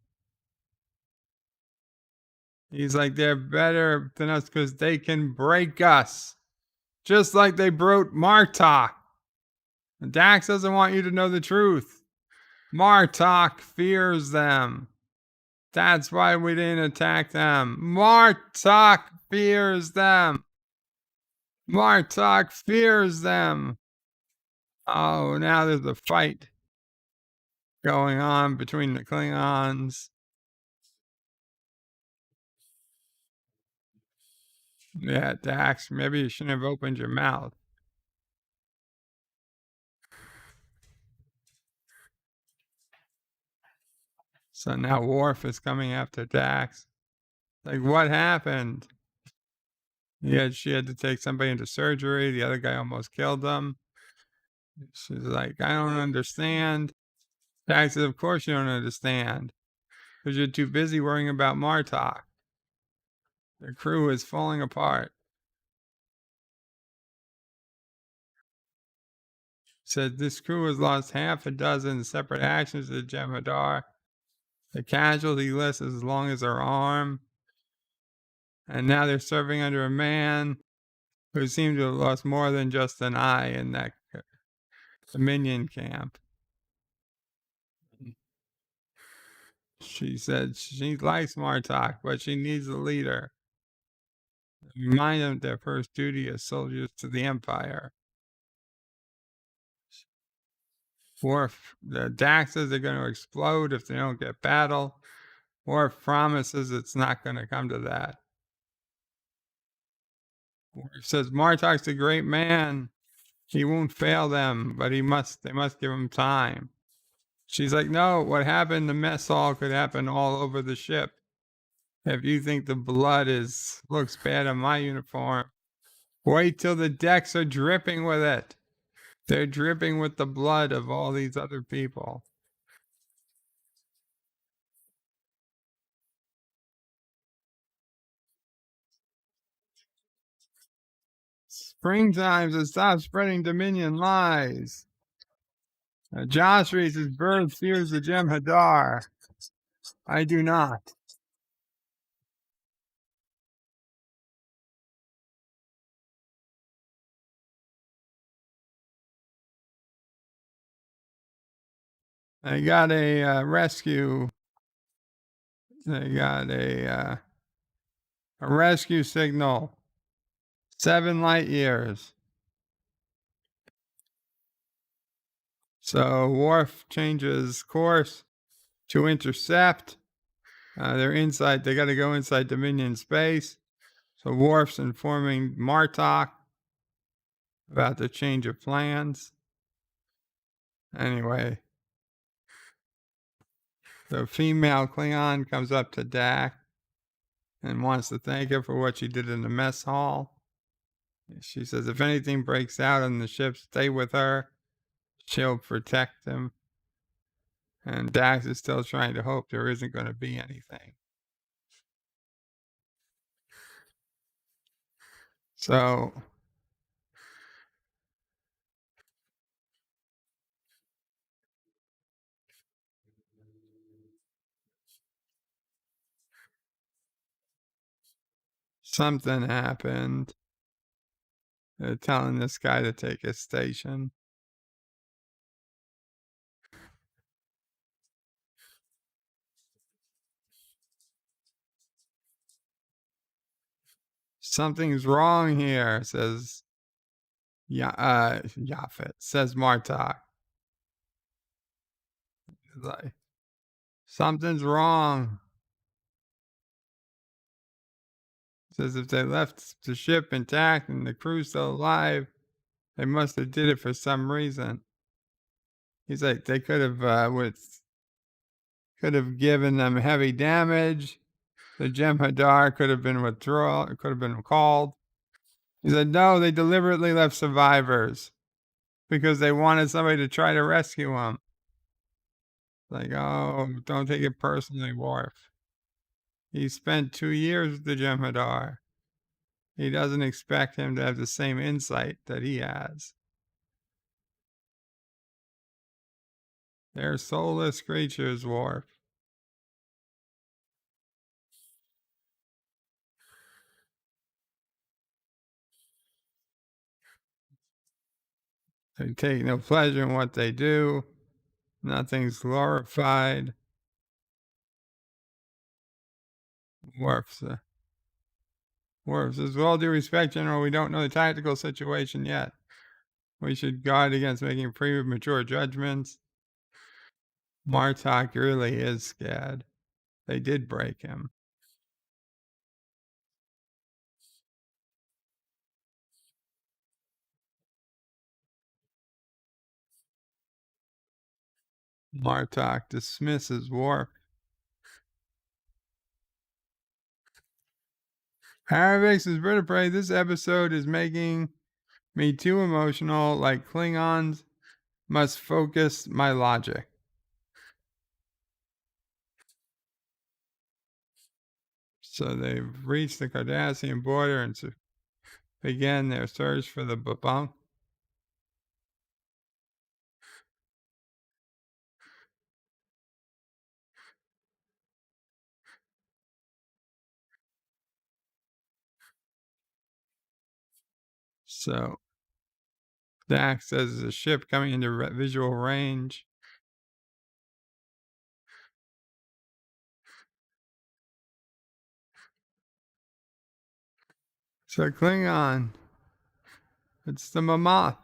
He's like, they're better than us because they can break us. Just like they broke Martok. And Dax doesn't want you to know the truth. Martok fears them. That's why we didn't attack them. Martok fears them. Martok fears them. Oh, now there's a fight going on between the Klingons. Yeah, Dax, maybe you shouldn't have opened your mouth. So now Worf is coming after Dax. Like, what happened? She had to take somebody into surgery. The other guy almost killed them. She's like, I don't understand. Dax says, of course you don't understand. Because you're too busy worrying about Martok. The crew is falling apart. Said this crew has lost half a dozen separate actions to Jem'Hadar. The casualty list is as long as their arm. And now they're serving under a man who seemed to have lost more than just an eye in that Dominion camp. She said she likes Martok, but she needs a leader. Remind them their first duty as soldiers to the Empire. Worf, the Dax says they're going to explode if they don't get battle. Worf promises it's not going to come to that. Worf says Martok's a great man. He won't fail them, but they must give him time. She's like, no, what happened in the mess hall could happen all over the ship. If you think the blood looks bad on my uniform, wait till the decks are dripping with it. They're dripping with the blood of all these other people. Springtime, so stop spreading Dominion lies. Josh reads his bird fears the Jem'Hadar. I do not. They got a rescue. They got a rescue signal. 7 light years. So Worf changes course to intercept. They're inside. They got to go inside Dominion space. So Worf's informing Martok about the change of plans. Anyway, the female Klingon comes up to Dax and wants to thank her for what she did in the mess hall. She says if anything breaks out on the ship, stay with her. She'll protect him. And Dax is still trying to hope there isn't going to be anything. So something happened. They're telling this guy to take his station. Something's wrong here, says Yaphet, says Martok. He's like, something's wrong. Says if they left the ship intact and the crew still alive, they must have did it for some reason. He's like, they could have given them heavy damage. The Jem'Hadar could have been called. He said, no, they deliberately left survivors because they wanted somebody to try to rescue them. Like, oh, don't take it personally, Worf. He spent 2 years with the Jem'Hadar. He doesn't expect him to have the same insight that he has. They're soulless creatures, Worf. They take no pleasure in what they do. Nothing's glorified. Worf says, with all due respect, General, we don't know the tactical situation yet. We should guard against making premature judgments. Martok really is scared. They did break him. Martok dismisses Worf. Paravix says, Vertebrae, this episode is making me too emotional, like Klingons must focus my logic. So they've reached the Cardassian border and began their search for the Babunk. So Dax says there's a ship coming into visual range. So Klingon, it's the Mammoth,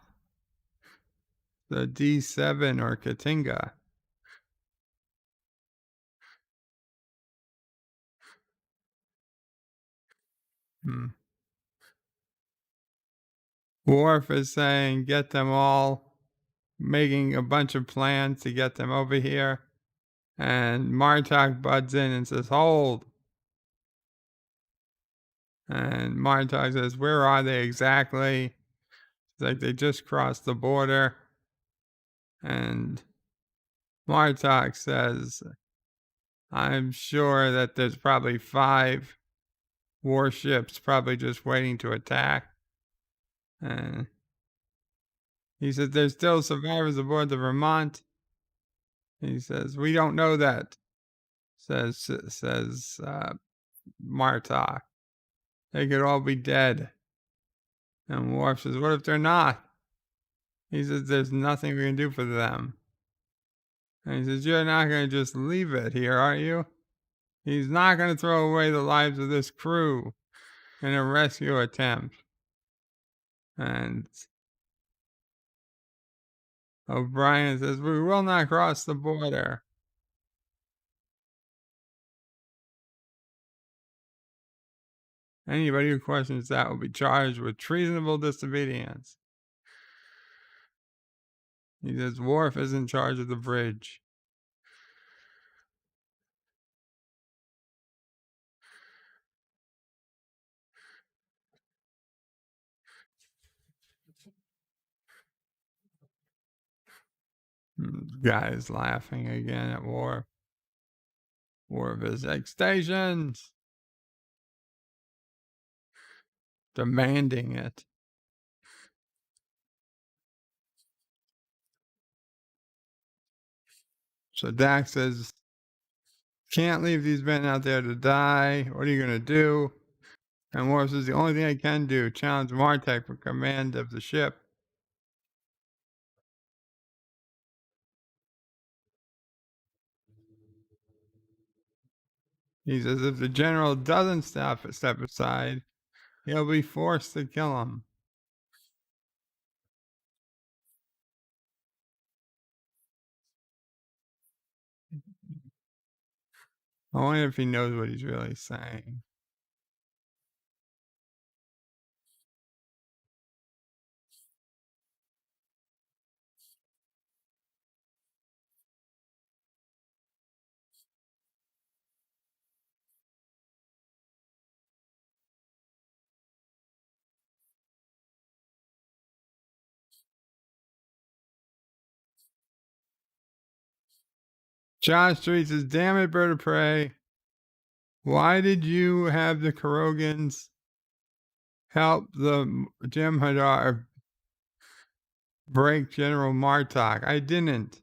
the D7 or Katinga. Worf is saying, get them all, making a bunch of plans to get them over here. And Martok butts in and says, hold. And Martok says, where are they exactly? It's like they just crossed the border. And Martok says, I'm sure that there's probably 5 warships probably just waiting to attack. And he says, there's still survivors aboard the Vermont. He says, we don't know that, says Martok. They could all be dead. And Worf says, what if they're not? He says, there's nothing we can do for them. And he says, you're not going to just leave it here, are you? He's not going to throw away the lives of this crew in a rescue attempt. And O'Brien says, we will not cross the border. Anybody who questions that will be charged with treasonable disobedience. He says, Worf is in charge of the bridge. Guy is laughing again at Worf. Worf is like, stations! Demanding it. So Dax says, can't leave these men out there to die. What are you going to do? And Worf says, the only thing I can do, challenge Martok for command of the ship. He says, if the general doesn't step aside, he'll be forced to kill him. I wonder if he knows what he's really saying. John Street says, damn it, bird of prey. Why did you have the Kurogans help the Jem'Hadar break General Martok? I didn't.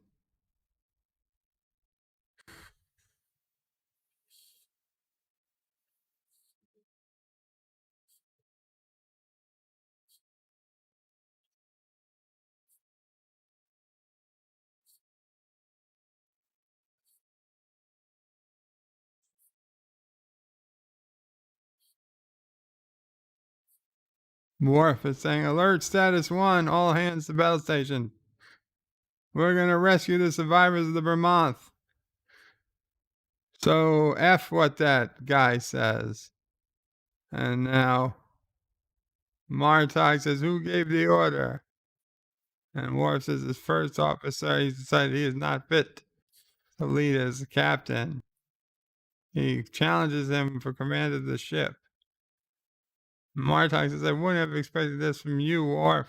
Worf is saying, alert status 1, all hands to battle station. We're going to rescue the survivors of the Vermont. So F what that guy says. And now Martok says, who gave the order? And Worf says, his first officer, he decided he is not fit to lead as a captain. He challenges him for command of the ship. Martok says, I wouldn't have expected this from you, Worf.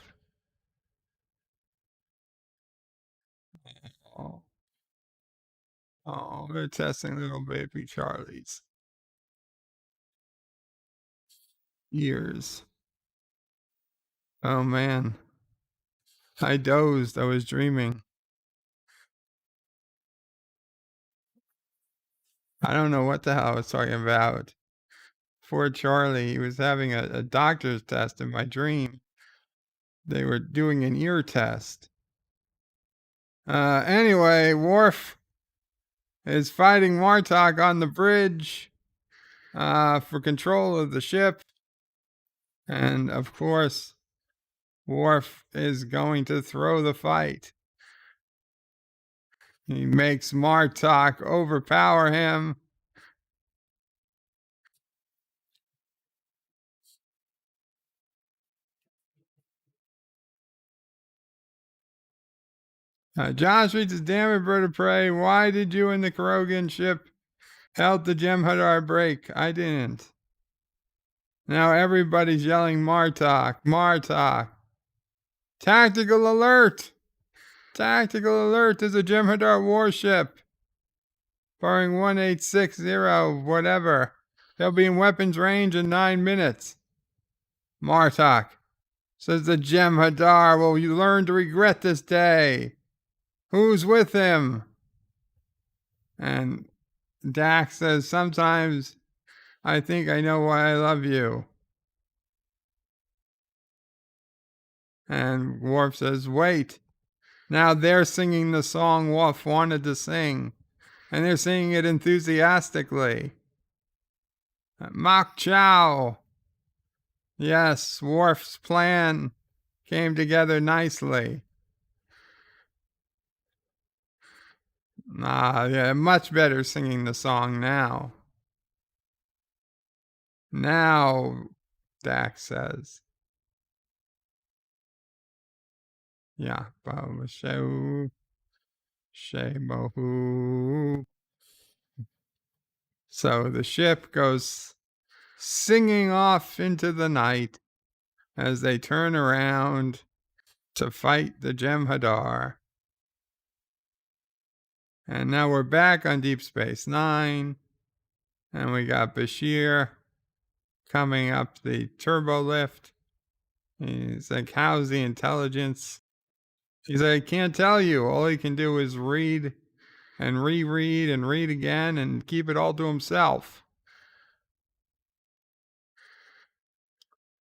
Oh, they're testing little baby Charlie's ears. Oh, man. I dozed. I was dreaming. I don't know what the hell I was talking about. Poor Charlie, he was having a doctor's test in my dream. They were doing an ear test. Anyway, Worf is fighting Martok on the bridge for control of the ship. And, of course, Worf is going to throw the fight. He makes Martok overpower him. John Street says, damn it, bird of prey. Why did you and the Krogan ship help the Jem'Hadar break? I didn't. Now everybody's yelling Martok, Martok. Tactical alert! Tactical alert, there's a Jem'Hadar warship. Boeing 1860, whatever. They'll be in weapons range in 9 minutes. Martok says the Jem'Hadar will learn to regret this day. Who's with him? And Dax says, sometimes I think I know why I love you. And Worf says, wait. Now they're singing the song Worf wanted to sing, and they're singing it enthusiastically. Mach Chow. Yes, Worf's plan came together nicely. Yeah, much better singing the song now. Now, Dax says. Yeah, Shemohu. So the ship goes singing off into the night as they turn around to fight the Jem'Hadar. And now we're back on Deep Space Nine, and we got Bashir coming up the turbo lift. He's like, how's the intelligence? He's like, I can't tell you. All he can do is read and reread and read again and keep it all to himself.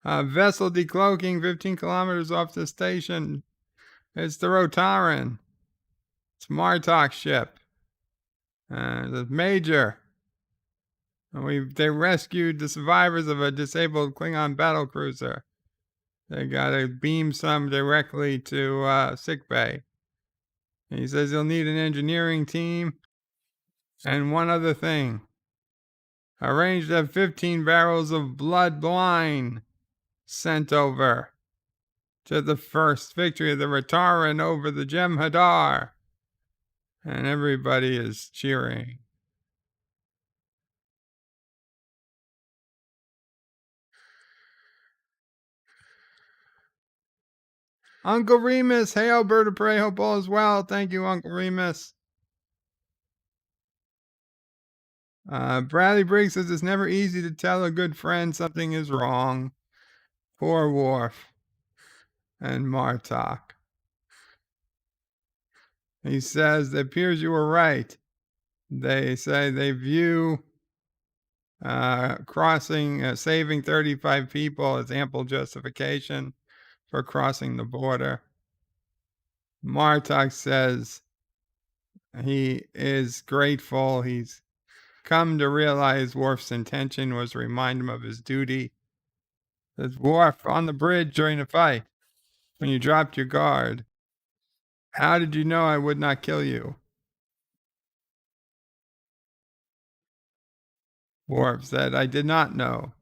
Vessel decloaking 15 kilometers off the station. It's the Rotarran. It's Martok's ship. The Major. They rescued the survivors of a disabled Klingon battlecruiser. They got to beam some directly to sickbay. He says he'll need an engineering team. And one other thing. Arranged to have 15 barrels of blood wine sent over to the first victory of the Rotarran over the Jem'Hadar. And everybody is cheering. Uncle Remus, hey Alberta Prey, hope all is well. Thank you, Uncle Remus. Bradley Briggs says it's never easy to tell a good friend something is wrong. Poor Worf and Martok. He says, it appears you were right. They say they view saving 35 people as ample justification for crossing the border. Martok says he is grateful. He's come to realize Worf's intention was to remind him of his duty. Says, Worf, on the bridge during the fight, when you dropped your guard, how did you know I would not kill you? Worf said, I did not know.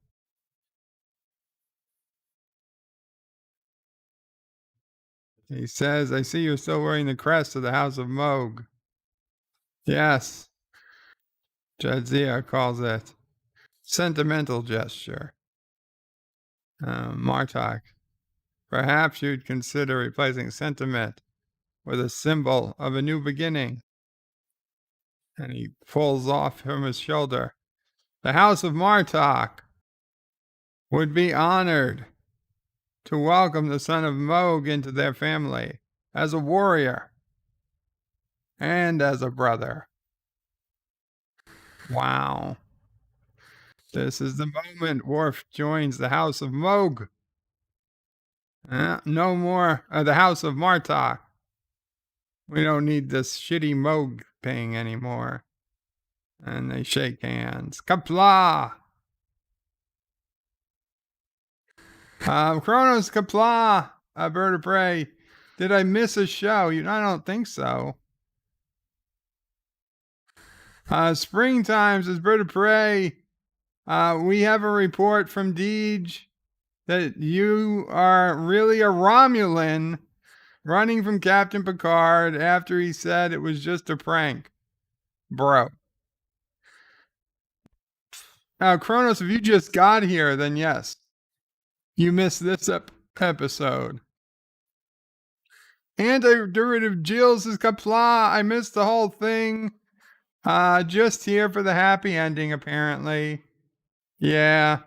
He says, I see you're still wearing the crest of the House of Moog. Yes. Jadzia calls it sentimental gesture. Martok, perhaps you'd consider replacing sentiment with a symbol of a new beginning. And he pulls off from his shoulder. The House of Martok would be honored to welcome the son of Moog into their family as a warrior and as a brother. Wow. This is the moment Worf joins the House of Moog. No more the House of Martok. We don't need this shitty Moog thing anymore. And they shake hands. Qapla! Kronos, Qapla, Bird of Prey. Did I miss a show? I don't think so. Springtime says Bird of Prey. We have a report from Deej that you are really a Romulan running from Captain Picard after he said it was just a prank. Bro. Kronos, if you just got here, then yes. You missed this episode. Anti-derivative Jill says, Qapla, I missed the whole thing. Just here for the happy ending, apparently. Yeah.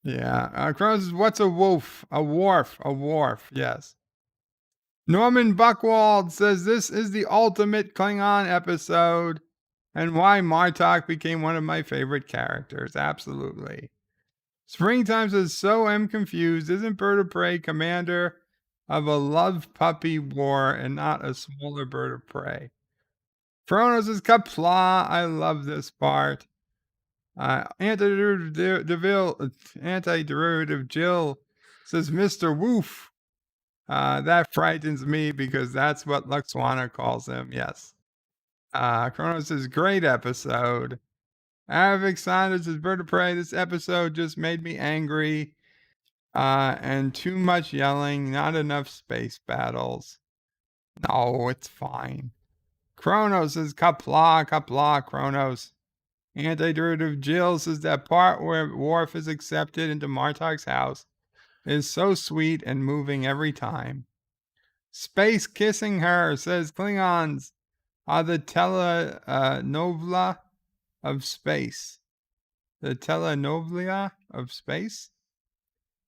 Kronos says, what's a wolf? A Worf. A Worf, yes. Norman Buckwald says, this is the ultimate Klingon episode and why Martok became one of my favorite characters. Absolutely. Springtime says, so am confused. Isn't Bird of Prey commander of a love puppy war and not a smaller bird of prey. Kronos is Qapla. I love this part. Antiderivative Jill says, Mr. Woof. That frightens me because that's what Luxwana calls him. Yes. Kronos says, great episode. Aravic Saunders says, Bird of Prey, this episode just made me angry. And too much yelling, not enough space battles. No, it's fine. Kronos says, Qapla, Kronos. Antiderivative Jill says that part where Worf is accepted into Martok's house is so sweet and moving every time. Space kissing her says Klingons are the telenovela of space. The telenovela of space?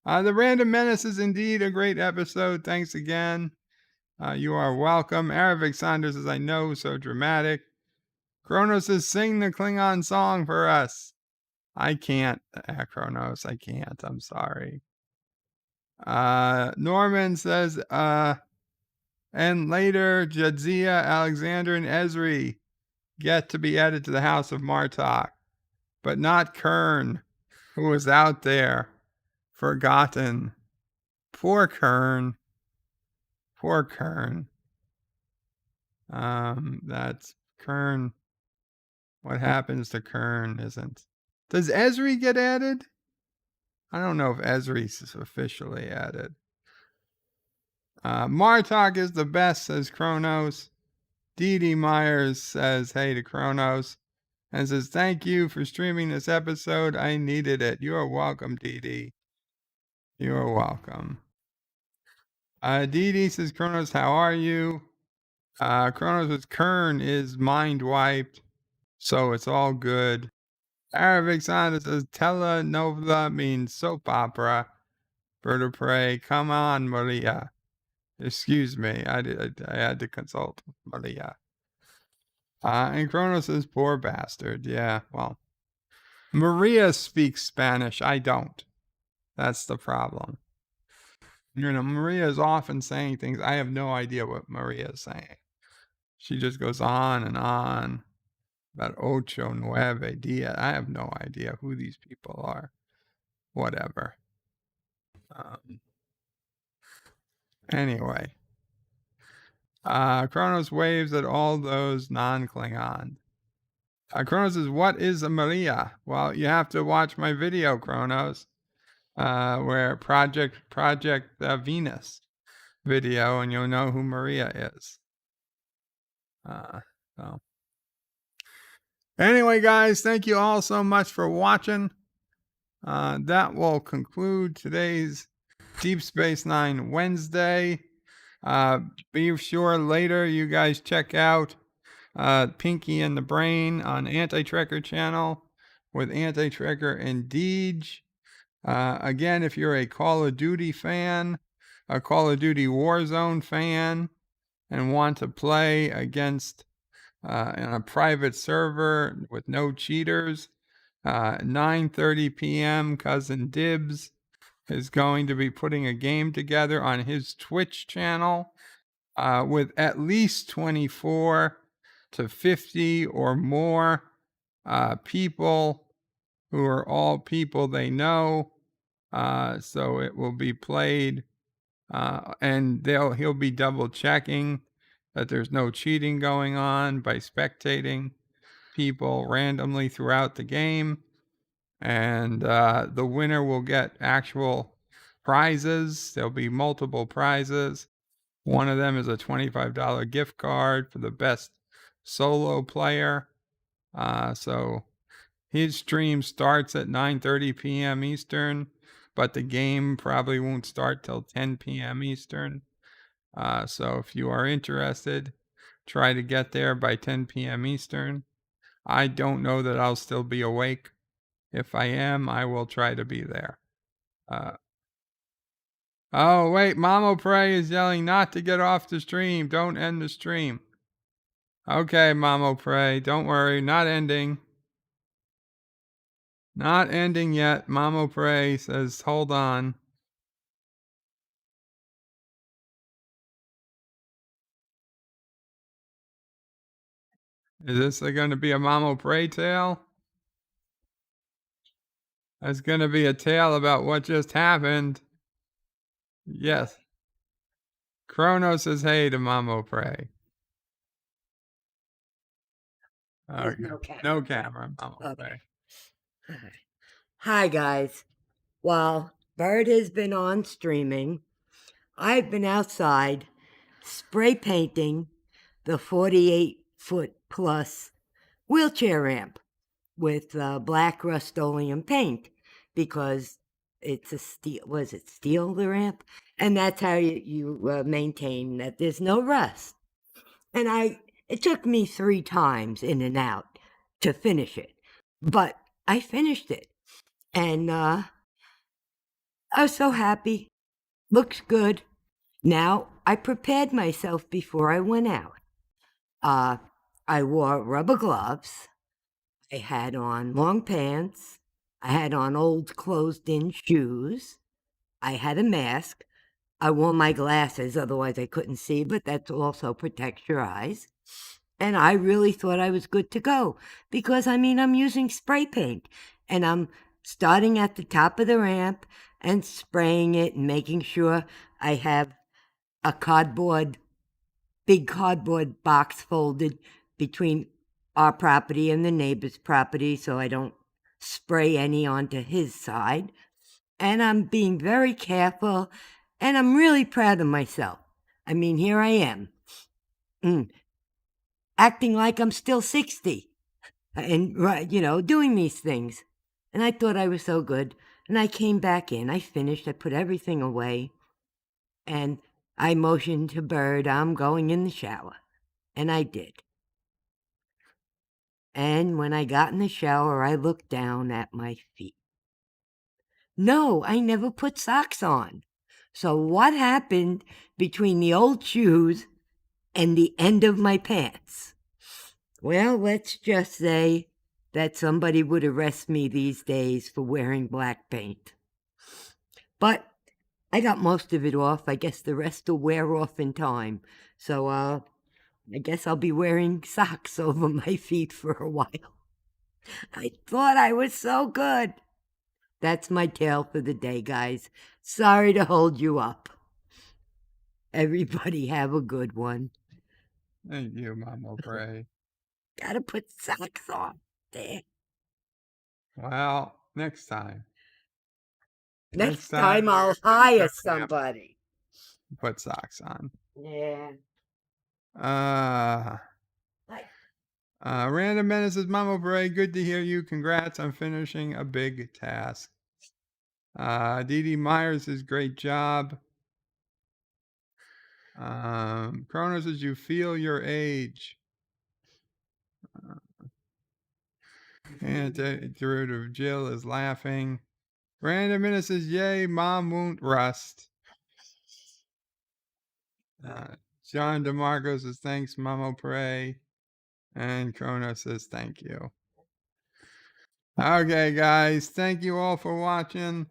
The Random Menace is indeed a great episode. Thanks again. You are welcome. Aravic Saunders says, I know, so dramatic. Kronos says, sing the Klingon song for us. I can't, Kronos. I can't. I'm sorry. Norman says, and later, Jadzia, Alexander, and Ezri get to be added to the House of Martok, but not Kern, who was out there, forgotten. Poor Kern. Poor Kern. That's Kern. What happens to Kern isn't. Does Ezri get added? I don't know if Ezri's officially added. Martok is the best, says Kronos. Dee Myers says hey to Kronos and says, thank you for streaming this episode. I needed it. You are welcome, Dee. You are welcome. Dee says, Kronos, how are you? Kronos says, Kern is mind wiped, so it's all good. Aravic Saunders says, telenovela means soap opera. Bird of Prey, come on, Maria. Excuse me, I had to consult Maria. And Kronos says, poor bastard. Yeah, well, Maria speaks Spanish. I don't. That's the problem. You know, Maria is often saying things. I have no idea what Maria is saying. She just goes on and on about ocho, nueve, dia. I have no idea who these people are. Whatever. Anyway. Kronos waves at all those non-Klingon. Kronos says, what is a Maria? Well, you have to watch my video, Kronos, where Project Venus video, and you'll know who Maria is. So. Anyway, guys, thank you all so much for watching. That will conclude today's Deep Space Nine Wednesday. Be sure later you guys check out Pinky and the Brain on Anti-Trekker channel with Anti-Trekker and Deej. Again, if you're a Call of Duty fan, a Call of Duty Warzone fan, and want to play against in a private server with no cheaters, 9:30 p.m. Cousin Dibs is going to be putting a game together on his Twitch channel with at least 24 to 50 or more people who are all people they know. So it will be played and he'll be double checking that there's no cheating going on by spectating people randomly throughout the game. And the winner will get actual prizes. There'll be multiple prizes. One of them is a $25 gift card for the best solo player. So his stream starts at 9:30 p.m. Eastern, but the game probably won't start till 10 p.m. Eastern. So if you are interested, try to get there by 10 p.m. Eastern. I don't know that I'll still be awake. If I am, I will try to be there. Oh, wait, Mamo Prey is yelling not to get off the stream. Don't end the stream. Okay, Mamo Prey, don't worry, not ending. Not ending yet. Mamo Prey says, hold on. Is this going to be a Mamo Prey tale? It's going to be a tale about what just happened. Yes. Chrono says hey to Mamo Prey. Okay. No camera, Mamo Prey. Hi, guys. While Bird has been on streaming, I've been outside spray painting the 48-foot plus wheelchair ramp with black Rust-Oleum paint because it's a steel. Was it steel, the ramp? And that's how you maintain that there's no rust. And it took me 3 times in and out to finish it, but I finished it. And I was so happy. Looks good. Now, I prepared myself before I went out. I wore rubber gloves. I had on long pants. I had on old closed-in shoes. I had a mask. I wore my glasses, otherwise I couldn't see, but that also protects your eyes. And I really thought I was good to go because, I'm using spray paint, and I'm starting at the top of the ramp and spraying it and making sure I have a big cardboard box folded between our property and the neighbor's property so I don't spray any onto his side. And I'm being very careful, and I'm really proud of myself. Here I am, acting like I'm still 60 and, doing these things. And I thought I was so good. And I came back in. I finished. I put everything away. And I motioned to Bird, I'm going in the shower. And I did. And when I got in the shower, I looked down at my feet. No, I never put socks on. So what happened between the old shoes and the end of my pants? Well, let's just say that somebody would arrest me these days for wearing black paint. But I got most of it off. I guess the rest will wear off in time. So, I guess I'll be wearing socks over my feet for a while. I thought I was so good. That's my tale for the day, guys. Sorry to hold you up. Everybody have a good one. Thank you, Mamo Prey. Gotta put socks on. There. Well, next time. Next time I'll hire somebody. Put socks on. Yeah. Random Menaces, Mamo Bray, good to hear you. Congrats on finishing a big task. Dee Dee Myers says, great job. Chrono says, you feel your age. And Derivative Jill is laughing. Random Menace says, yay, Mom won't rust. John DeMarco says, thanks, Mamo Pray. And Chrono says, thank you. Okay, guys. Thank you all for watching.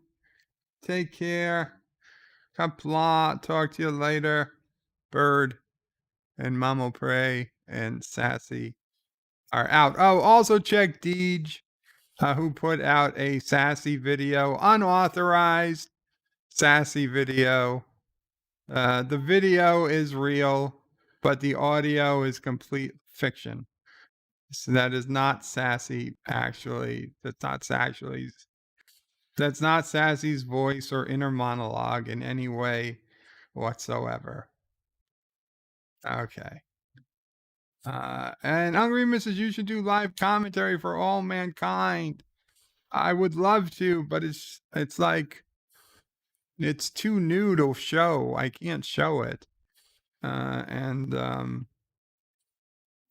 Take care. Qapla. Talk to you later. Bird and Mamo Pray and Sassy are out. Oh, also check Deej, who put out a Sassy video, unauthorized Sassy video. The video is real, but the audio is complete fiction. So that is not Sassy, actually. That's not Sassy's voice or inner monologue in any way whatsoever. Okay. And Hungry Mrs. You should do live commentary for all mankind. I would love to, but it's like it's too new to show. I can't show it.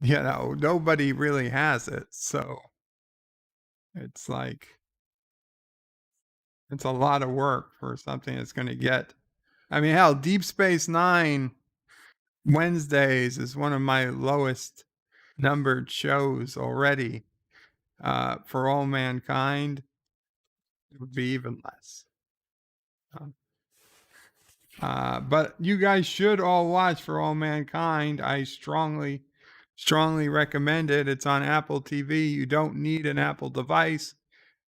Nobody really has it. So it's like it's a lot of work for something that's going to get. Hell, Deep Space Nine Wednesdays is one of my lowest numbered shows already. For all mankind, it would be even less. But you guys should all watch For All Mankind. I strongly Strongly recommend it. It's on Apple TV. You don't need an Apple device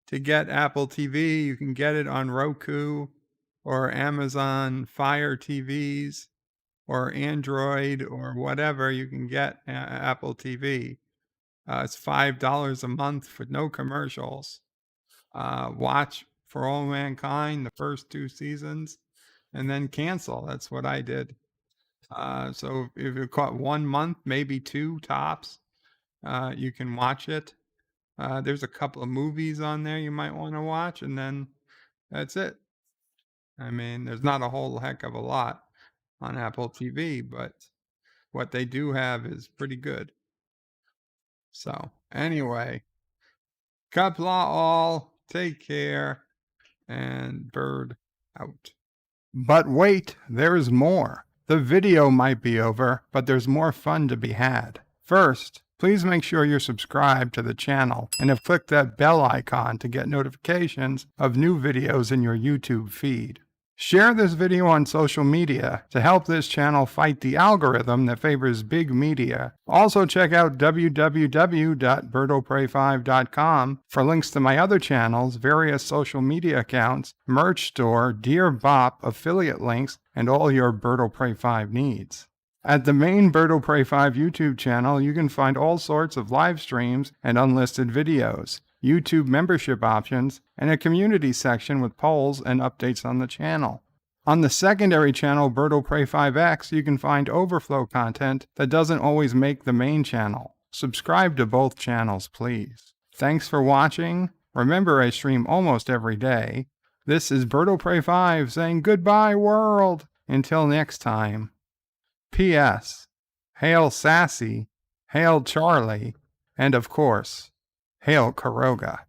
to get Apple TV. You can get it on Roku or Amazon Fire TVs or Android or whatever. You can get Apple TV. It's $5 a month with no commercials. Watch For All Mankind, the first 2 seasons, and then cancel. That's what I did. So if you caught 1 month, maybe 2 tops, you can watch it. There's a couple of movies on there you might want to watch, and then that's it. I mean, there's not a whole heck of a lot on Apple TV, but what they do have is pretty good. So anyway, Qapla all, take care, and bird out. But wait, there's more. The video might be over, but there's more fun to be had. First, please make sure you're subscribed to the channel and have clicked that bell icon to get notifications of new videos in your YouTube feed. Share this video on social media to help this channel fight the algorithm that favors big media. Also check out www.birdopray5.com for links to my other channels, various social media accounts, merch store, Dear Bop, affiliate links, and all your Bird O' Prey 5 needs. At the main Bird O' Prey 5 YouTube channel, you can find all sorts of live streams and unlisted videos, YouTube membership options, and a community section with polls and updates on the channel. On the secondary channel, Bird O' Prey 5X, you can find overflow content that doesn't always make the main channel. Subscribe to both channels, please. Thanks for watching. Remember, I stream almost every day. This is Bird O' Prey 5 saying goodbye, world. Until next time. P.S. Hail Sassy, hail Charlie, and of course, hail Kuroga.